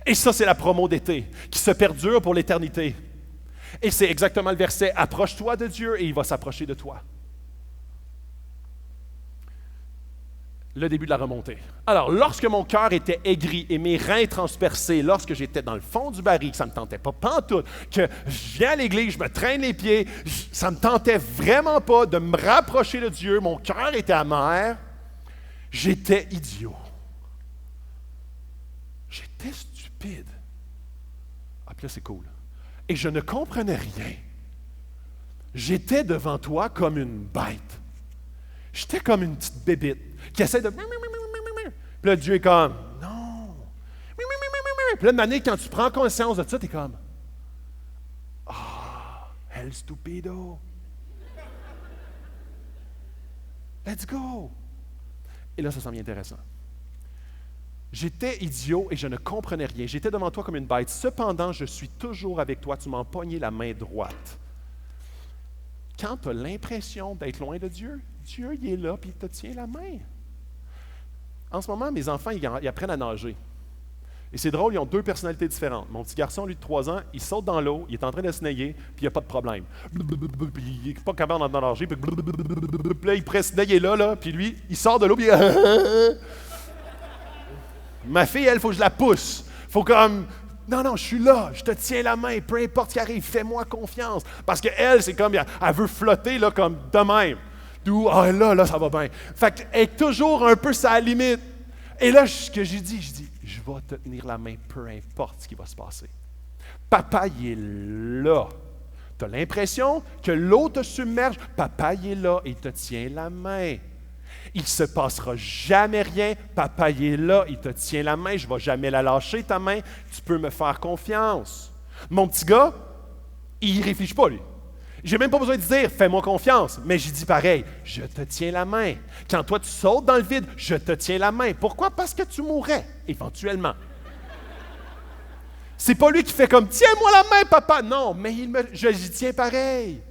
Et ça, c'est la promo d'été qui se perdure pour l'éternité. Et c'est exactement le verset, approche-toi de Dieu et il va s'approcher de toi. Le début de la remontée. Alors, lorsque mon cœur était aigri et mes reins transpercés, lorsque j'étais dans le fond du baril, que ça ne me tentait pas pantoute, que je viens à l'église, je me traîne les pieds, ça ne me tentait vraiment pas de me rapprocher de Dieu, mon cœur était amer, j'étais idiot. J'étais stupide. Ah, puis là, c'est cool. Et je ne comprenais rien. J'étais devant toi comme une bête. J'étais comme une petite bébite qui essaie de... Puis là, Dieu est comme, non. Puis là, de manière, quand tu prends conscience de ça, tu es comme, ah, el stupido. Let's go. Et là, ça s'en vient intéressant. J'étais idiot et je ne comprenais rien. J'étais devant toi comme une bête. Cependant, je suis toujours avec toi. Tu m'as empoigné la main droite. Quand tu as l'impression d'être loin de Dieu, Dieu, il est là, puis il te tient la main. En ce moment, mes enfants, ils apprennent à nager. Et c'est drôle, ils ont deux personnalités différentes. Mon petit garçon, lui, de 3 ans, il saute dans l'eau, il est en train de se nailler, puis il n'y a pas de problème. Puis il n'est pas capable de nager, puis là, il presse se nailler là, puis lui, il sort de l'eau, puis ma fille, elle, il faut que je la pousse. Il faut comme... Non, je suis là, je te tiens la main, peu importe ce qui arrive, fais-moi confiance. Parce qu'elle, c'est comme, elle veut flotter là, comme de même. D'où, là, ça va bien. Fait qu'elle est toujours un peu sa limite. Et là, ce que j'ai dit, je vais te tenir la main, peu importe ce qui va se passer. Papa, il est là. Tu as l'impression que l'eau te submerge. Papa, il est là et il te tient la main. Il ne se passera jamais rien. Papa, il est là, il te tient la main. Je ne vais jamais la lâcher, ta main. Tu peux me faire confiance. Mon petit gars, il ne réfléchit pas, lui. Je n'ai même pas besoin de dire, fais-moi confiance. Mais j'ai dit pareil, je te tiens la main. Quand toi, tu sautes dans le vide, je te tiens la main. Pourquoi? Parce que tu mourrais, éventuellement. C'est pas lui qui fait comme, tiens-moi la main, papa. Non, mais je l'y tiens pareil.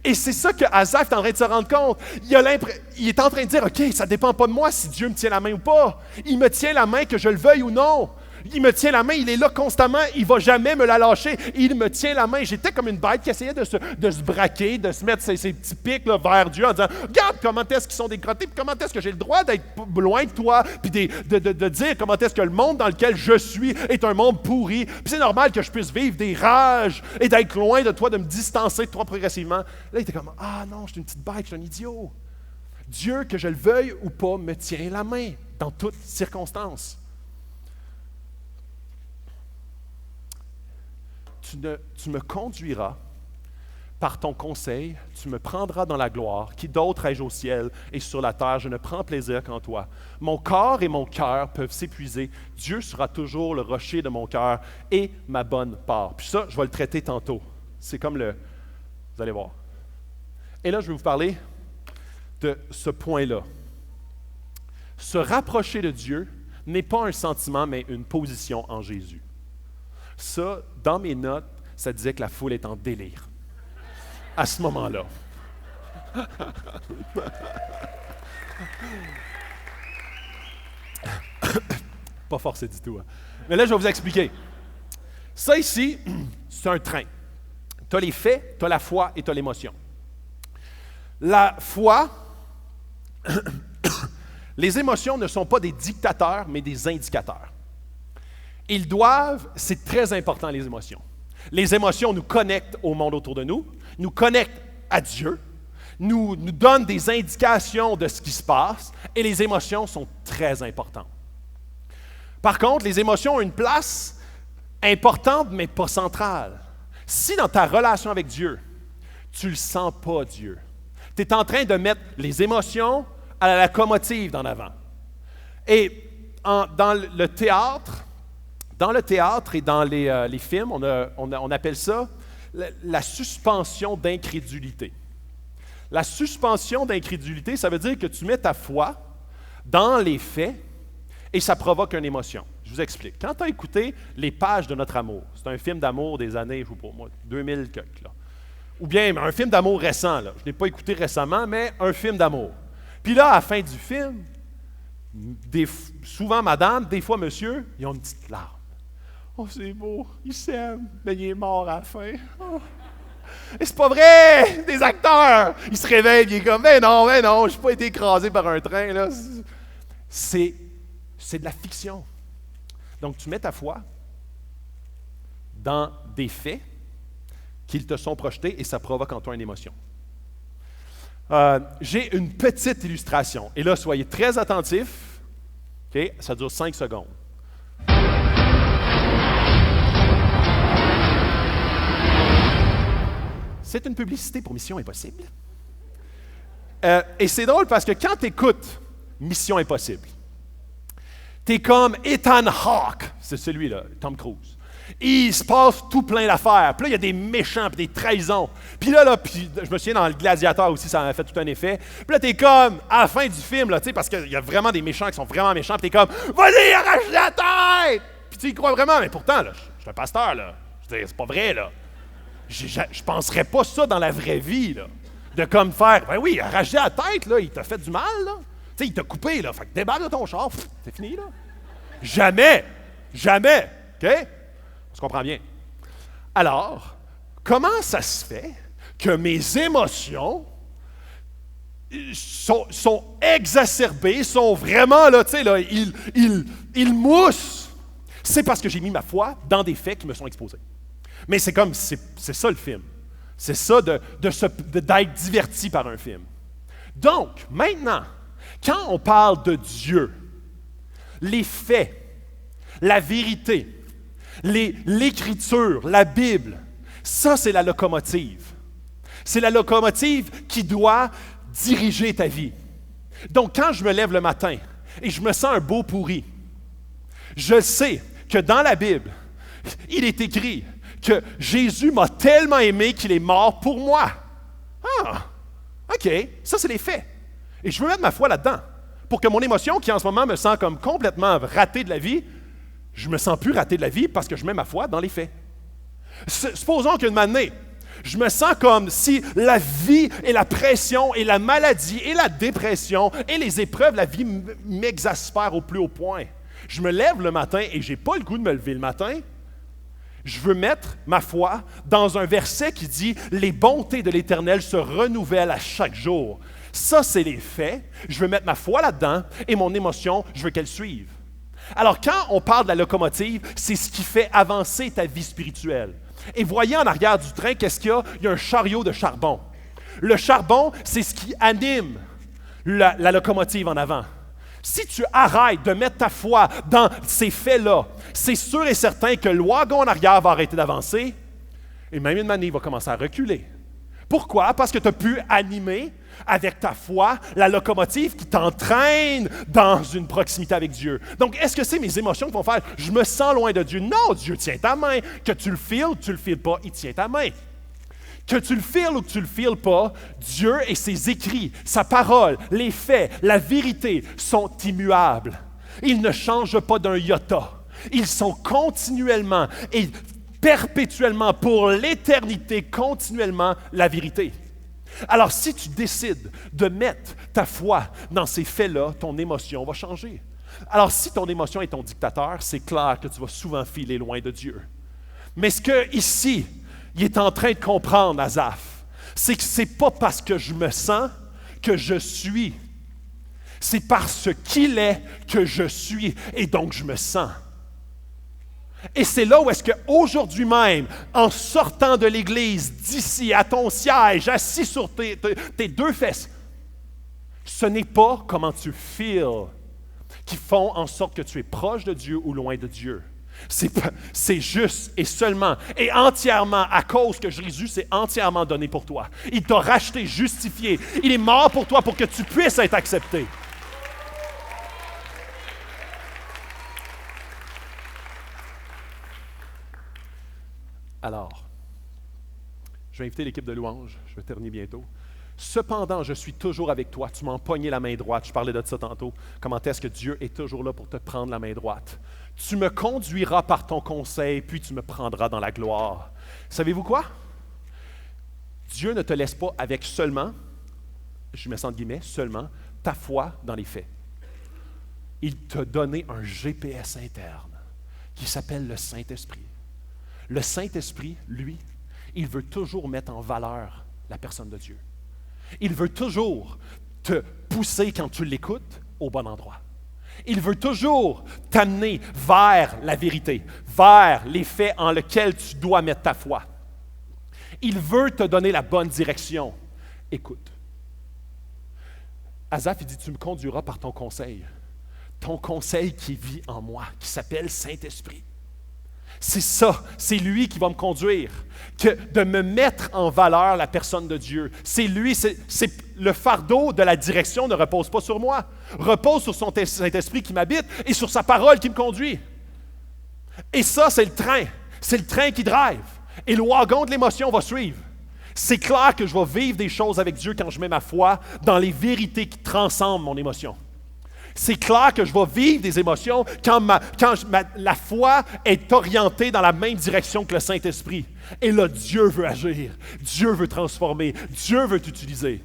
Et c'est ça que Asaph est en train de se rendre compte. Il est en train de dire, OK, ça ne dépend pas de moi si Dieu me tient la main ou pas. Il me tient la main que je le veuille ou non. Il me tient la main, il est là constamment, il ne va jamais me la lâcher. Il me tient la main. J'étais comme une bête qui essayait de se braquer, de se mettre ses petits pics là, vers Dieu en disant, regarde comment est-ce qu'ils sont décrotés, puis comment est-ce que j'ai le droit d'être loin de toi, puis de dire comment est-ce que le monde dans lequel je suis est un monde pourri. Puis c'est normal que je puisse vivre des rages et d'être loin de toi, de me distancer de toi progressivement. Là, il était comme, ah non, je suis une petite bête, je suis un idiot. Dieu, que je le veuille ou pas, me tient la main dans toutes circonstances. Tu me conduiras par ton conseil, tu me prendras dans la gloire. Qui d'autre ai-je au ciel et sur la terre? Je ne prends plaisir qu'en toi. Mon corps et mon cœur peuvent s'épuiser. Dieu sera toujours le rocher de mon cœur et ma bonne part. Puis ça, je vais le traiter tantôt. C'est comme vous allez voir. Et là, je vais vous parler de ce point-là. Se rapprocher de Dieu n'est pas un sentiment, mais une position en Jésus. Ça, dans mes notes, ça disait que la foule est en délire. À ce moment-là. Pas forcé du tout. Hein. Mais là, je vais vous expliquer. Ça ici, c'est un train. Tu as les faits, tu as la foi et tu as l'émotion. La foi, les émotions ne sont pas des dictateurs, mais des indicateurs. Ils doivent, c'est très important les émotions. Les émotions nous connectent au monde autour de nous, nous connectent à Dieu, nous donnent des indications de ce qui se passe, et les émotions sont très importantes. Par contre, les émotions ont une place importante, mais pas centrale. Si dans ta relation avec Dieu, tu ne le sens pas, Dieu, tu es en train de mettre les émotions à la locomotive d'en avant. Et dans le théâtre et dans les films, on appelle ça la suspension d'incrédulité. La suspension d'incrédulité, ça veut dire que tu mets ta foi dans les faits et ça provoque une émotion. Je vous explique. Quand tu as écouté Les Pages de notre amour, c'est un film d'amour des années, je ne sais pas moi, 2000 quelques, là. Ou bien un film d'amour récent, là. Je ne l'ai pas écouté récemment, mais un film d'amour. Puis là, à la fin du film, souvent madame, des fois monsieur, ils ont une petite larme. Oh, c'est beau, il s'aime, mais il est mort à la fin. Oh. Et c'est pas vrai! Des acteurs! Ils se réveillent, il est comme, mais non, je n'ai pas été écrasé par un train. Là. C'est de la fiction. Donc, tu mets ta foi dans des faits qu'ils te sont projetés et ça provoque en toi une émotion. J'ai une petite illustration. Et là, soyez très attentifs. Okay? Ça dure 5 secondes. C'est une publicité pour Mission Impossible. Et c'est drôle parce que quand tu écoutes Mission Impossible, tu es comme Ethan Hawke, c'est celui-là, Tom Cruise. Il se passe tout plein d'affaires. Puis là, il y a des méchants, puis des trahisons. Puis là, je me souviens dans Le Gladiateur aussi, ça m'a fait tout un effet. Puis là, t'es comme, à la fin du film, là, parce qu'il y a vraiment des méchants qui sont vraiment méchants, puis t'es comme, vas-y, arrache la tête! Puis tu y crois vraiment, mais pourtant, là, je suis un pasteur, là. Je veux dire, c'est pas vrai, là. Je penserais pas ça dans la vraie vie, là. De comme faire, ben oui, arracher la tête, là, il t'a fait du mal, là. Tu sais, il t'a coupé, là. Fait que débarque de ton char, c'est fini, là. Jamais, OK? On se comprend bien. Alors, comment ça se fait que mes émotions sont exacerbées, sont vraiment, là, tu sais, là, ils moussent? C'est parce que j'ai mis ma foi dans des faits qui me sont exposés. Mais c'est comme, c'est ça le film. C'est ça d'être diverti par un film. Donc, maintenant, quand on parle de Dieu, les faits, la vérité, l'Écriture, la Bible, ça c'est la locomotive. C'est la locomotive qui doit diriger ta vie. Donc, quand je me lève le matin et je me sens un beau pourri, je sais que dans la Bible, il est écrit que Jésus m'a tellement aimé qu'il est mort pour moi. Ah, OK, ça c'est les faits. Et je veux mettre ma foi là-dedans pour que mon émotion, qui en ce moment me sent comme complètement ratée de la vie, je me sens plus raté de la vie parce que je mets ma foi dans les faits. Supposons qu'une année, je me sens comme si la vie et la pression et la maladie et la dépression et les épreuves de la vie m'exaspèrent au plus haut point. Je me lève le matin et je n'ai pas le goût de me lever le matin. Je veux mettre ma foi dans un verset qui dit « Les bontés de l'Éternel se renouvellent à chaque jour ». Ça, c'est les faits. Je veux mettre ma foi là-dedans et mon émotion, je veux qu'elle suive. Alors, quand on parle de la locomotive, c'est ce qui fait avancer ta vie spirituelle. Et voyez en arrière du train, qu'est-ce qu'il y a? Il y a un chariot de charbon. Le charbon, c'est ce qui anime la locomotive en avant. Si tu arrêtes de mettre ta foi dans ces faits-là, c'est sûr et certain que le wagon en arrière va arrêter d'avancer et même une manée va commencer à reculer. Pourquoi? Parce que tu as pu animer avec ta foi la locomotive qui t'entraîne dans une proximité avec Dieu. Donc, est-ce que c'est mes émotions qui vont faire « je me sens loin de Dieu ». Non, Dieu tient ta main. Que tu le files pas, il tient ta main. Que tu le files ou que tu le files pas, Dieu et ses écrits, sa parole, les faits, la vérité sont immuables. Ils ne changent pas d'un iota. Ils sont continuellement et perpétuellement, pour l'éternité, continuellement, la vérité. Alors, si tu décides de mettre ta foi dans ces faits-là, ton émotion va changer. Alors, si ton émotion est ton dictateur, c'est clair que tu vas souvent filer loin de Dieu. Mais ce que ici, il est en train de comprendre, Asaph, c'est que ce n'est pas parce que je me sens que je suis. C'est parce qu'il est que je suis et donc je me sens. Et c'est là où est-ce qu'aujourd'hui même, en sortant de l'Église, d'ici, à ton siège, assis sur tes deux fesses, ce n'est pas comment tu feels qui font en sorte que tu es proche de Dieu ou loin de Dieu. C'est juste et seulement et entièrement à cause que Jésus s'est entièrement donné pour toi. Il t'a racheté, justifié. Il est mort pour toi pour que tu puisses être accepté. Alors, je vais inviter l'équipe de louange. Je vais terminer bientôt. Cependant, je suis toujours avec toi. Tu m'as empoigné la main droite. Je parlais de ça tantôt. Comment est-ce que Dieu est toujours là pour te prendre la main droite? Tu me conduiras par ton conseil, puis tu me prendras dans la gloire. Savez-vous quoi? Dieu ne te laisse pas avec seulement, je mets ça entre guillemets, seulement ta foi dans les faits. Il t'a donné un GPS interne qui s'appelle le Saint-Esprit. Le Saint-Esprit, lui, il veut toujours mettre en valeur la personne de Dieu. Il veut toujours te pousser, quand tu l'écoutes, au bon endroit. Il veut toujours t'amener vers la vérité, vers les faits en lesquels tu dois mettre ta foi. Il veut te donner la bonne direction. Écoute. Asaph, il dit, tu me conduiras par ton conseil. Ton conseil qui vit en moi, qui s'appelle Saint-Esprit. C'est ça, c'est lui qui va me conduire, que de me mettre en valeur la personne de Dieu. C'est lui, c'est le fardeau de la direction ne repose pas sur moi, repose sur son Saint-Esprit qui m'habite et sur sa parole qui me conduit. Et ça, c'est le train qui drive. Et le wagon de l'émotion va suivre. C'est clair que je vais vivre des choses avec Dieu quand je mets ma foi dans les vérités qui transcendent mon émotion. C'est clair que je vais vivre des émotions quand la foi est orientée dans la même direction que le Saint-Esprit. Et là, Dieu veut agir, Dieu veut transformer, Dieu veut t'utiliser.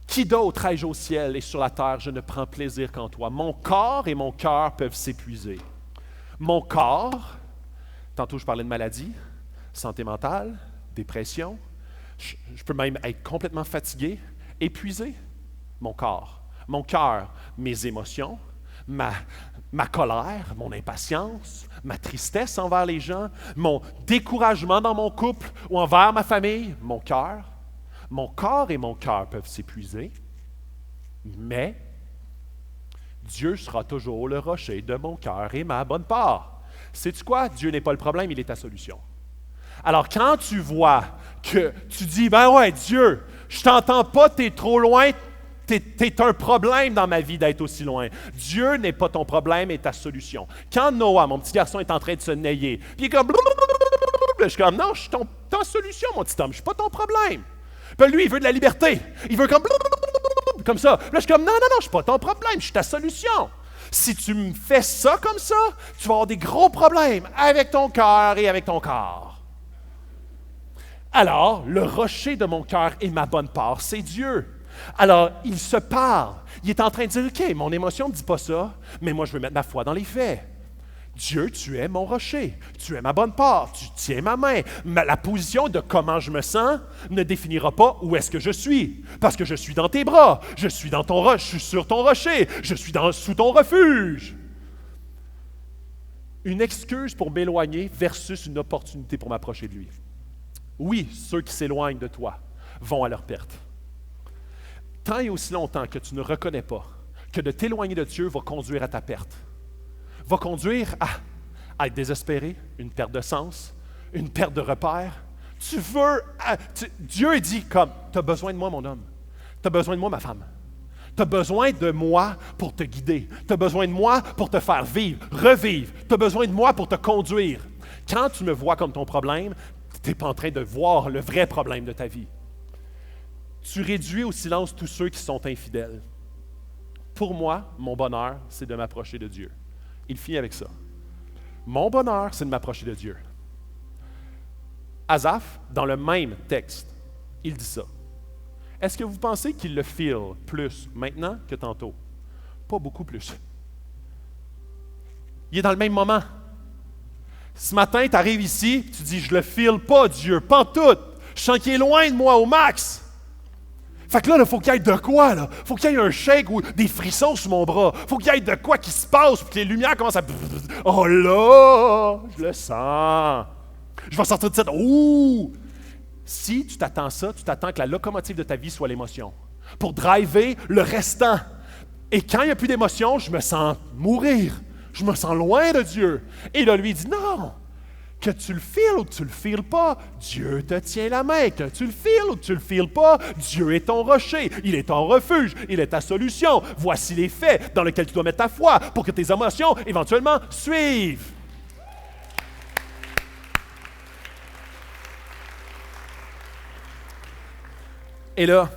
Qui d'autre ai-je au ciel et sur la terre, je ne prends plaisir qu'en toi. Mon corps et mon cœur peuvent s'épuiser. Mon corps, tantôt je parlais de maladie, santé mentale, dépression, je peux même être complètement fatigué, épuisé. Mon corps. Mon cœur, mes émotions, ma colère, mon impatience, ma tristesse envers les gens, mon découragement dans mon couple ou envers ma famille, mon cœur. Mon corps et mon cœur peuvent s'épuiser, mais Dieu sera toujours le rocher de mon cœur et ma bonne part. Sais-tu quoi? Dieu n'est pas le problème, il est ta solution. Alors quand tu vois que tu dis, ben ouais, Dieu, je t'entends pas, t'es trop loin, T'es un problème dans ma vie d'être aussi loin. Dieu n'est pas ton problème et ta solution. Quand Noah, mon petit garçon, est en train de se nailler, puis il est comme, je suis comme, non, je suis ta solution, mon petit homme, je suis pas ton problème. Puis lui, il veut de la liberté. Il veut comme ça. Là, je suis comme, non, je suis pas ton problème, je suis ta solution. Si tu me fais ça comme ça, tu vas avoir des gros problèmes avec ton cœur et avec ton corps. Alors, le rocher de mon cœur et ma bonne part, c'est Dieu. Alors, il se parle. Il est en train de dire, OK, mon émotion ne me dit pas ça, mais moi, je veux mettre ma foi dans les faits. Dieu, tu es mon rocher. Tu es ma bonne part. Tu tiens ma main. La position de comment je me sens ne définira pas où est-ce que je suis. Parce que je suis dans tes bras. Je suis dans ton rocher. Je suis sur ton rocher. Je suis sous ton refuge. Une excuse pour m'éloigner versus une opportunité pour m'approcher de lui. Oui, ceux qui s'éloignent de toi vont à leur perte. Tant et aussi longtemps que tu ne reconnais pas que de t'éloigner de Dieu va conduire à ta perte, va conduire à être désespéré, une perte de sens, une perte de repère. Dieu dit comme, tu as besoin de moi, mon homme. Tu as besoin de moi, ma femme. Tu as besoin de moi pour te guider. Tu as besoin de moi pour te faire vivre, revivre. Tu as besoin de moi pour te conduire. Quand tu me vois comme ton problème, tu n'es pas en train de voir le vrai problème de ta vie. Tu réduis au silence tous ceux qui sont infidèles. Pour moi, mon bonheur, c'est de m'approcher de Dieu. Il finit avec ça. Mon bonheur, c'est de m'approcher de Dieu. Asaph, dans le même texte, il dit ça. Est-ce que vous pensez qu'il le feel plus maintenant que tantôt? Pas beaucoup plus. Il est dans le même moment. Ce matin, tu arrives ici, tu dis, je le file pas, Dieu, pas tout. Je sens qu'il est loin de moi au max. Fait que là, il faut qu'il y ait de quoi, là? Faut qu'il y ait un shake ou des frissons sur mon bras. Faut qu'il y ait de quoi qui se passe, puis que les lumières commencent à... Oh là, je le sens. Je vais sortir de cette... Ouh! Si tu t'attends ça, tu t'attends que la locomotive de ta vie soit l'émotion. Pour driver le restant. Et quand il n'y a plus d'émotion, je me sens mourir. Je me sens loin de Dieu. Et là, lui, il dit, non, que tu le files ou que tu le files pas, Dieu te tient la main. Que tu le files ou que tu le files pas, Dieu est ton rocher, il est ton refuge, il est ta solution. Voici les faits dans lesquels tu dois mettre ta foi pour que tes émotions, éventuellement, suivent. Et là,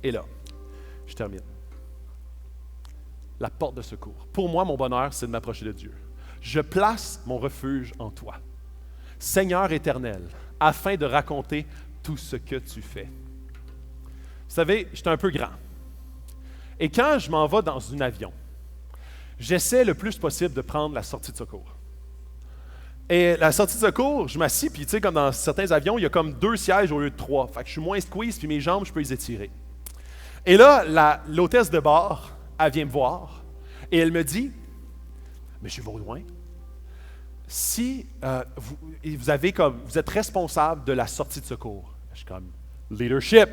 je termine. La porte de secours. Pour moi, mon bonheur, c'est de m'approcher de Dieu. Je place mon refuge en toi, Seigneur éternel, afin de raconter tout ce que tu fais. Vous savez, j'étais un peu grand. Et quand je m'en vais dans un avion, j'essaie le plus possible de prendre la sortie de secours. Et la sortie de secours, je m'assis, puis tu sais, comme dans certains avions, il y a comme 2 sièges au lieu de 3. Fait que je suis moins squeeze, puis mes jambes, je peux les étirer. Et là, l'hôtesse de bord, elle vient me voir, et elle me dit, « Monsieur Baudouin, si vous êtes responsable de la sortie de secours. » Je suis comme, « Leadership! »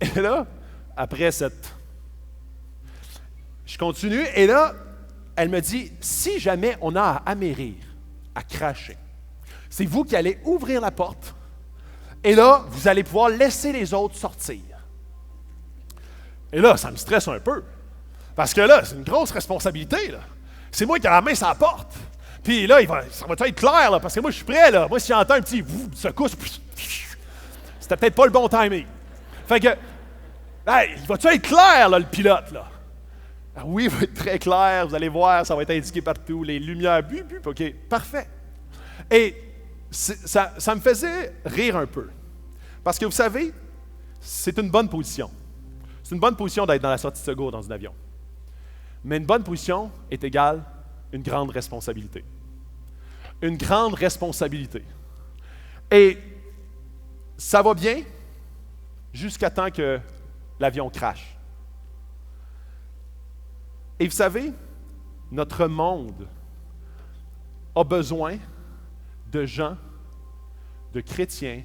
Et là, après je continue, et là, elle me dit, si jamais on a à amérir, à cracher, c'est vous qui allez ouvrir la porte, et là, vous allez pouvoir laisser les autres sortir. Et là, ça me stresse un peu, parce que là, c'est une grosse responsabilité, là. C'est moi qui ai la main sur la porte. Puis là, ça va être clair, là, parce que moi, je suis prêt, là. Moi, si j'entends un petit secousse, c'était peut-être pas le bon timing. Fait que, hey, il va-tu être clair, là, le pilote, là? Ah oui, il va être très clair, vous allez voir, ça va être indiqué partout, les lumières, OK, parfait. Et ça me faisait rire un peu. Parce que vous savez, c'est une bonne position. C'est une bonne position d'être dans la sortie de secours dans un avion. Mais une bonne position est égale une grande responsabilité. Une grande responsabilité. Et ça va bien jusqu'à temps que l'avion crache. Et vous savez, notre monde a besoin de gens, de chrétiens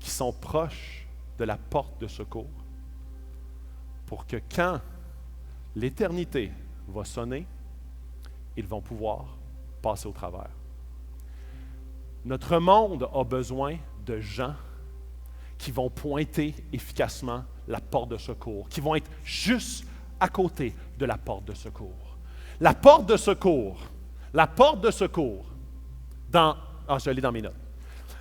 qui sont proches de la porte de secours pour que quand l'éternité va sonner, ils vont pouvoir passer au travers. Notre monde a besoin de gens qui vont pointer efficacement la porte de secours, qui vont être juste à côté de la porte de secours. La porte de secours, je l'ai dans mes notes.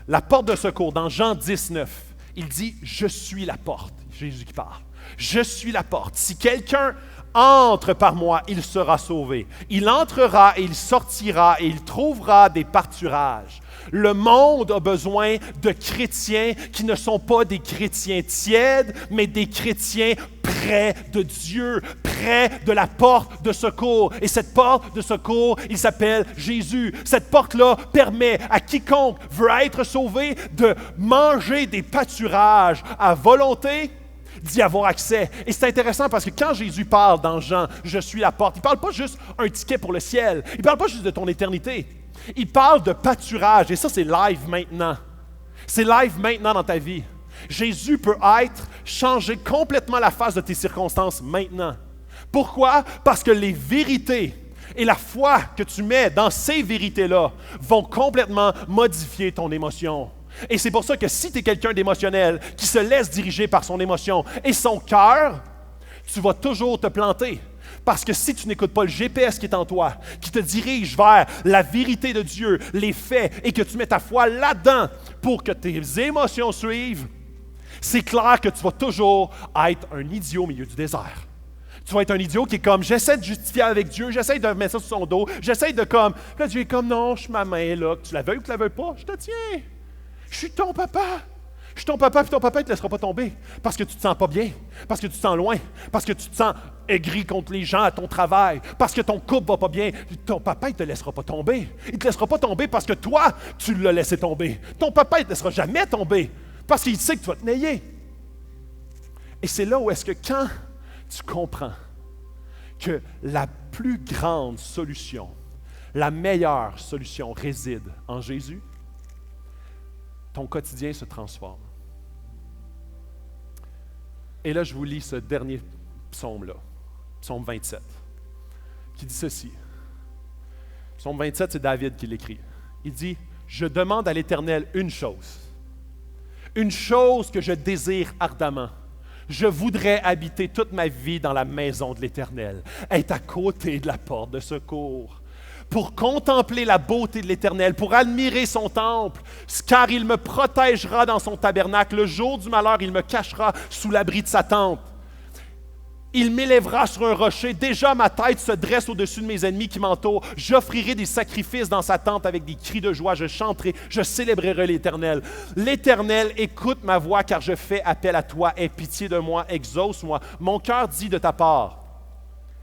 La porte de secours, dans Jean 19, il dit « Je suis la porte ». Jésus qui parle. « Je suis la porte. Si quelqu'un entre par moi, il sera sauvé. Il entrera et il sortira et il trouvera des pâturages. » Le monde a besoin de chrétiens qui ne sont pas des chrétiens tièdes, mais des chrétiens près de Dieu, près de la porte de secours. Et cette porte de secours, il s'appelle Jésus. Cette porte-là permet à quiconque veut être sauvé de manger des pâturages à volonté, d'y avoir accès. Et c'est intéressant parce que quand Jésus parle dans Jean, « Je suis la porte », il ne parle pas juste un ticket pour le ciel. Il ne parle pas juste de ton éternité. Il parle de pâturage, et ça, c'est live maintenant. C'est live maintenant dans ta vie. Jésus peut changer complètement la face de tes circonstances maintenant. Pourquoi? Parce que les vérités et la foi que tu mets dans ces vérités-là vont complètement modifier ton émotion. Et c'est pour ça que si tu es quelqu'un d'émotionnel qui se laisse diriger par son émotion et son cœur, tu vas toujours te planter. Parce que si tu n'écoutes pas le GPS qui est en toi, qui te dirige vers la vérité de Dieu, les faits, et que tu mets ta foi là-dedans pour que tes émotions suivent, c'est clair que tu vas toujours être un idiot au milieu du désert. Tu vas être un idiot qui est comme, j'essaie de justifier avec Dieu, j'essaie de mettre ça sur son dos, j'essaie de comme, là Dieu est comme, non, je suis ma main là, que tu la veuilles ou que tu la veuilles pas, je te tiens. Je suis ton papa. Je suis ton papa, puis ton papa ne te laissera pas tomber parce que tu ne te sens pas bien, parce que tu te sens loin, parce que tu te sens aigri contre les gens à ton travail, parce que ton couple ne va pas bien. Ton papa, il ne te laissera pas tomber. Il ne te laissera pas tomber parce que toi, tu l'as laissé tomber. Ton papa, il ne te laissera jamais tomber parce qu'il sait que tu vas te nailler. Et c'est là où est-ce que quand tu comprends que la plus grande solution, la meilleure solution réside en Jésus, ton quotidien se transforme. Et là, je vous lis ce dernier psaume-là, psaume 27, qui dit ceci. Psaume 27, c'est David qui l'écrit. Il dit, « Je demande à l'Éternel une chose que je désire ardemment. Je voudrais habiter toute ma vie dans la maison de l'Éternel, être à côté de la porte de secours, pour contempler la beauté de l'Éternel, pour admirer son temple, car il me protégera dans son tabernacle. Le jour du malheur, il me cachera sous l'abri de sa tente. Il m'élèvera sur un rocher. Déjà, ma tête se dresse au-dessus de mes ennemis qui m'entourent. J'offrirai des sacrifices dans sa tente avec des cris de joie. Je chanterai, je célébrerai l'Éternel. L'Éternel, écoute ma voix, car je fais appel à toi. Aie pitié de moi, exauce-moi. Mon cœur dit de ta part.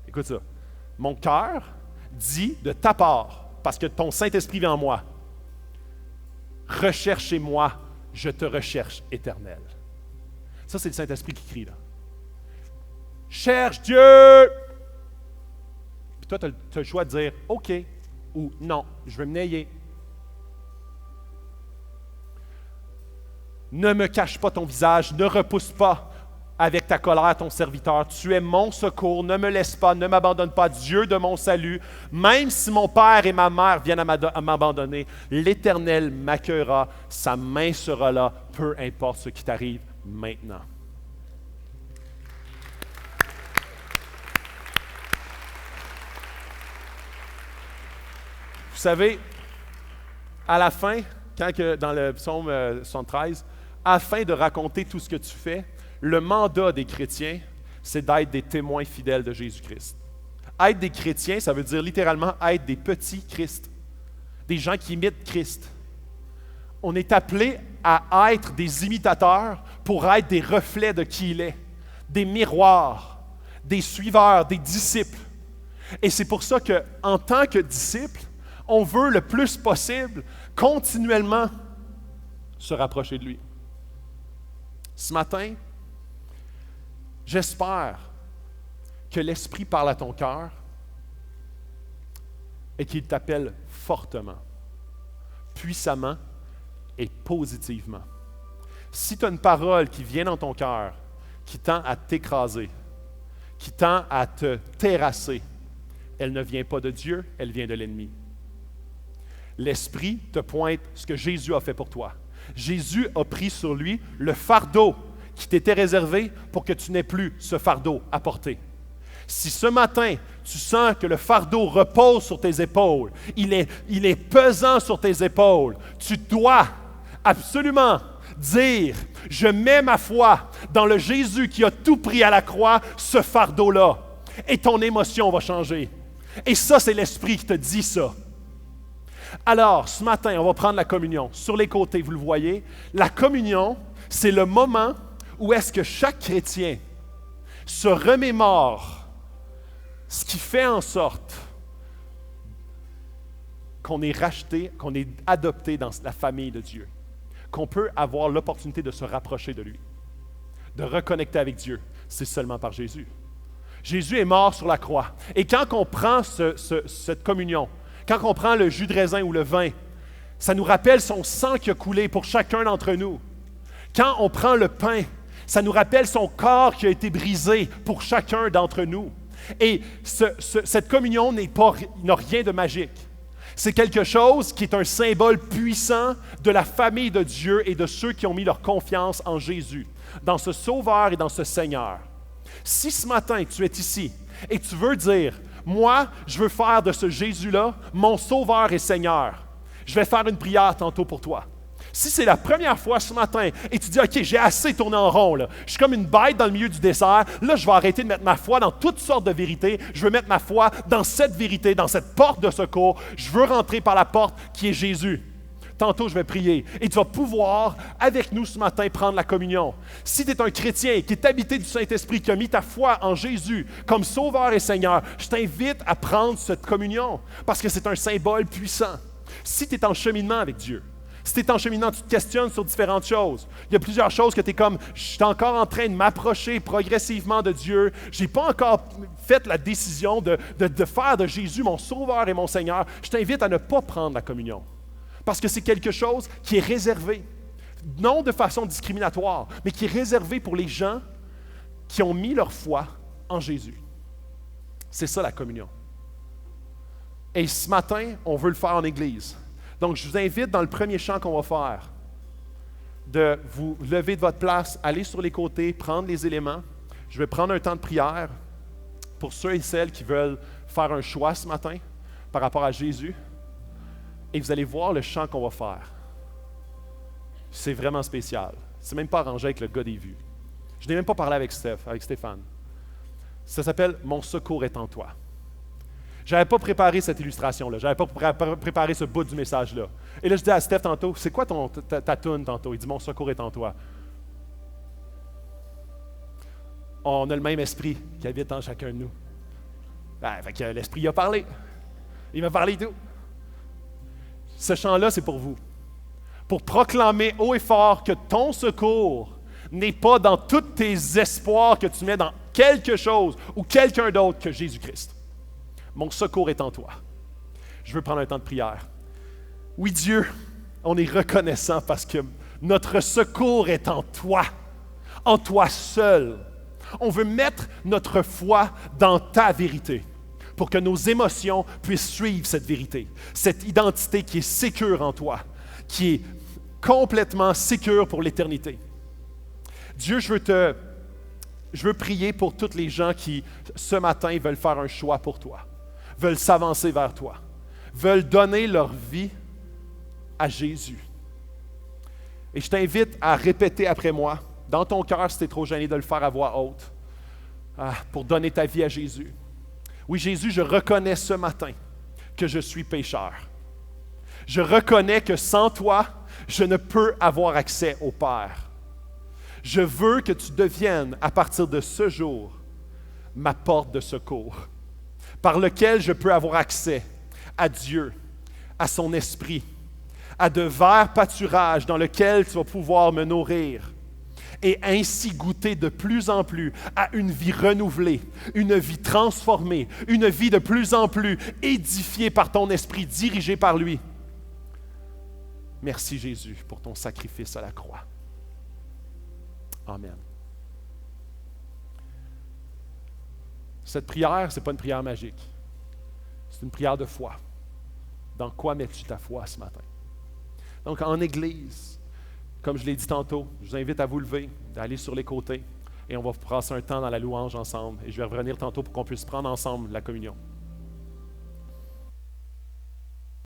Écoute ça. Mon cœur dit de ta part, parce que ton Saint-Esprit vit en moi. Recherchez-moi, je te recherche, Éternel. Ça, c'est le Saint-Esprit qui crie là. Cherche Dieu! Puis toi, tu as le choix de dire OK ou non, je vais me nailler. Ne me cache pas ton visage, ne repousse pas avec ta colère ton serviteur. Tu es mon secours, ne me laisse pas, ne m'abandonne pas, Dieu de mon salut. Même si mon père et ma mère viennent à m'abandonner, l'Éternel m'accueillera, sa main sera là, peu importe ce qui t'arrive maintenant. Vous savez, à la fin, dans le psaume 73, afin de raconter tout ce que tu fais, le mandat des chrétiens, c'est d'être des témoins fidèles de Jésus-Christ. Être des chrétiens, ça veut dire littéralement être des petits Christ, des gens qui imitent Christ. On est appelé à être des imitateurs pour être des reflets de qui il est, des miroirs, des suiveurs, des disciples. Et c'est pour ça qu'en tant que disciples, on veut le plus possible continuellement se rapprocher de lui. Ce matin, j'espère que l'Esprit parle à ton cœur et qu'il t'appelle fortement, puissamment et positivement. Si tu as une parole qui vient dans ton cœur, qui tend à t'écraser, qui tend à te terrasser, elle ne vient pas de Dieu, elle vient de l'ennemi. L'Esprit te pointe ce que Jésus a fait pour toi. Jésus a pris sur lui le fardeau qui t'était réservé pour que tu n'aies plus ce fardeau à porter. Si ce matin, tu sens que le fardeau repose sur tes épaules, il est pesant sur tes épaules, tu dois absolument dire, je mets ma foi dans le Jésus qui a tout pris à la croix, ce fardeau-là, et ton émotion va changer. Et ça, c'est l'Esprit qui te dit ça. Alors, ce matin, on va prendre la communion. Sur les côtés, vous le voyez, la communion, c'est le moment où est-ce que chaque chrétien se remémore ce qui fait en sorte qu'on est racheté, qu'on est adopté dans la famille de Dieu, qu'on peut avoir l'opportunité de se rapprocher de lui, de reconnecter avec Dieu. C'est seulement par Jésus. Jésus est mort sur la croix. Et quand on prend cette communion, quand on prend le jus de raisin ou le vin, ça nous rappelle son sang qui a coulé pour chacun d'entre nous. Quand on prend le pain, ça nous rappelle son corps qui a été brisé pour chacun d'entre nous. Et cette communion n'a rien de magique. C'est quelque chose qui est un symbole puissant de la famille de Dieu et de ceux qui ont mis leur confiance en Jésus, dans ce Sauveur et dans ce Seigneur. Si ce matin, tu es ici et tu veux dire, moi, je veux faire de ce Jésus-là mon Sauveur et Seigneur, je vais faire une prière tantôt pour toi. Si c'est la première fois ce matin et tu dis, OK, j'ai assez tourné en rond, là. Je suis comme une bête dans le milieu du dessert, là, je vais arrêter de mettre ma foi dans toutes sortes de vérités, je veux mettre ma foi dans cette vérité, dans cette porte de secours, je veux rentrer par la porte qui est Jésus. Tantôt, je vais prier et tu vas pouvoir, avec nous ce matin, prendre la communion. Si tu es un chrétien qui est habité du Saint-Esprit, qui a mis ta foi en Jésus comme Sauveur et Seigneur, je t'invite à prendre cette communion parce que c'est un symbole puissant. Si tu es en cheminement avec Dieu, si tu es en cheminement, tu te questionnes sur différentes choses. Il y a plusieurs choses que tu es comme, je suis encore en train de m'approcher progressivement de Dieu. Je n'ai pas encore fait la décision de faire de Jésus mon Sauveur et mon Seigneur. Je t'invite à ne pas prendre la communion. Parce que c'est quelque chose qui est réservé, non de façon discriminatoire, mais qui est réservé pour les gens qui ont mis leur foi en Jésus. C'est ça la communion. Et ce matin, on veut le faire en Église. Donc, je vous invite dans le premier chant qu'on va faire, de vous lever de votre place, aller sur les côtés, prendre les éléments. Je vais prendre un temps de prière pour ceux et celles qui veulent faire un choix ce matin par rapport à Jésus. Et vous allez voir le chant qu'on va faire. C'est vraiment spécial. C'est même pas arrangé avec le gars des vues. Je n'ai même pas parlé avec Stéphane. Ça s'appelle « Mon secours est en toi ». Je n'avais pas préparé cette illustration-là. Je n'avais pas préparé ce bout du message-là. Et là, je dis à Steph tantôt, c'est quoi ta toune tantôt? Il dit, mon secours est en toi. On a le même esprit qui habite en chacun de nous. Fait que l'esprit a parlé. Il m'a parlé et tout. Ce chant-là, c'est pour vous. Pour proclamer haut et fort que ton secours n'est pas dans tous tes espoirs que tu mets dans quelque chose ou quelqu'un d'autre que Jésus-Christ. Mon secours est en toi. Je veux prendre un temps de prière. Oui, Dieu, on est reconnaissant parce que notre secours est en toi seul. On veut mettre notre foi dans ta vérité pour que nos émotions puissent suivre cette vérité, cette identité qui est sécure en toi, qui est complètement sécure pour l'éternité. Dieu, je veux prier pour toutes les gens qui, ce matin, veulent faire un choix pour toi, veulent s'avancer vers toi, veulent donner leur vie à Jésus. Et je t'invite à répéter après moi, dans ton cœur, si tu es trop gêné de le faire à voix haute, pour donner ta vie à Jésus. Oui, Jésus, je reconnais ce matin que je suis pécheur. Je reconnais que sans toi, je ne peux avoir accès au Père. Je veux que tu deviennes, à partir de ce jour, ma porte de secours, par lequel je peux avoir accès à Dieu, à son esprit, à de verts pâturages dans lesquels tu vas pouvoir me nourrir et ainsi goûter de plus en plus à une vie renouvelée, une vie transformée, une vie de plus en plus édifiée par ton esprit, dirigée par lui. Merci Jésus pour ton sacrifice à la croix. Amen. Cette prière, ce n'est pas une prière magique. C'est une prière de foi. Dans quoi mets-tu ta foi ce matin? Donc, en Église, comme je l'ai dit tantôt, je vous invite à vous lever, d'aller sur les côtés, et on va passer un temps dans la louange ensemble. Et je vais revenir tantôt pour qu'on puisse prendre ensemble la communion.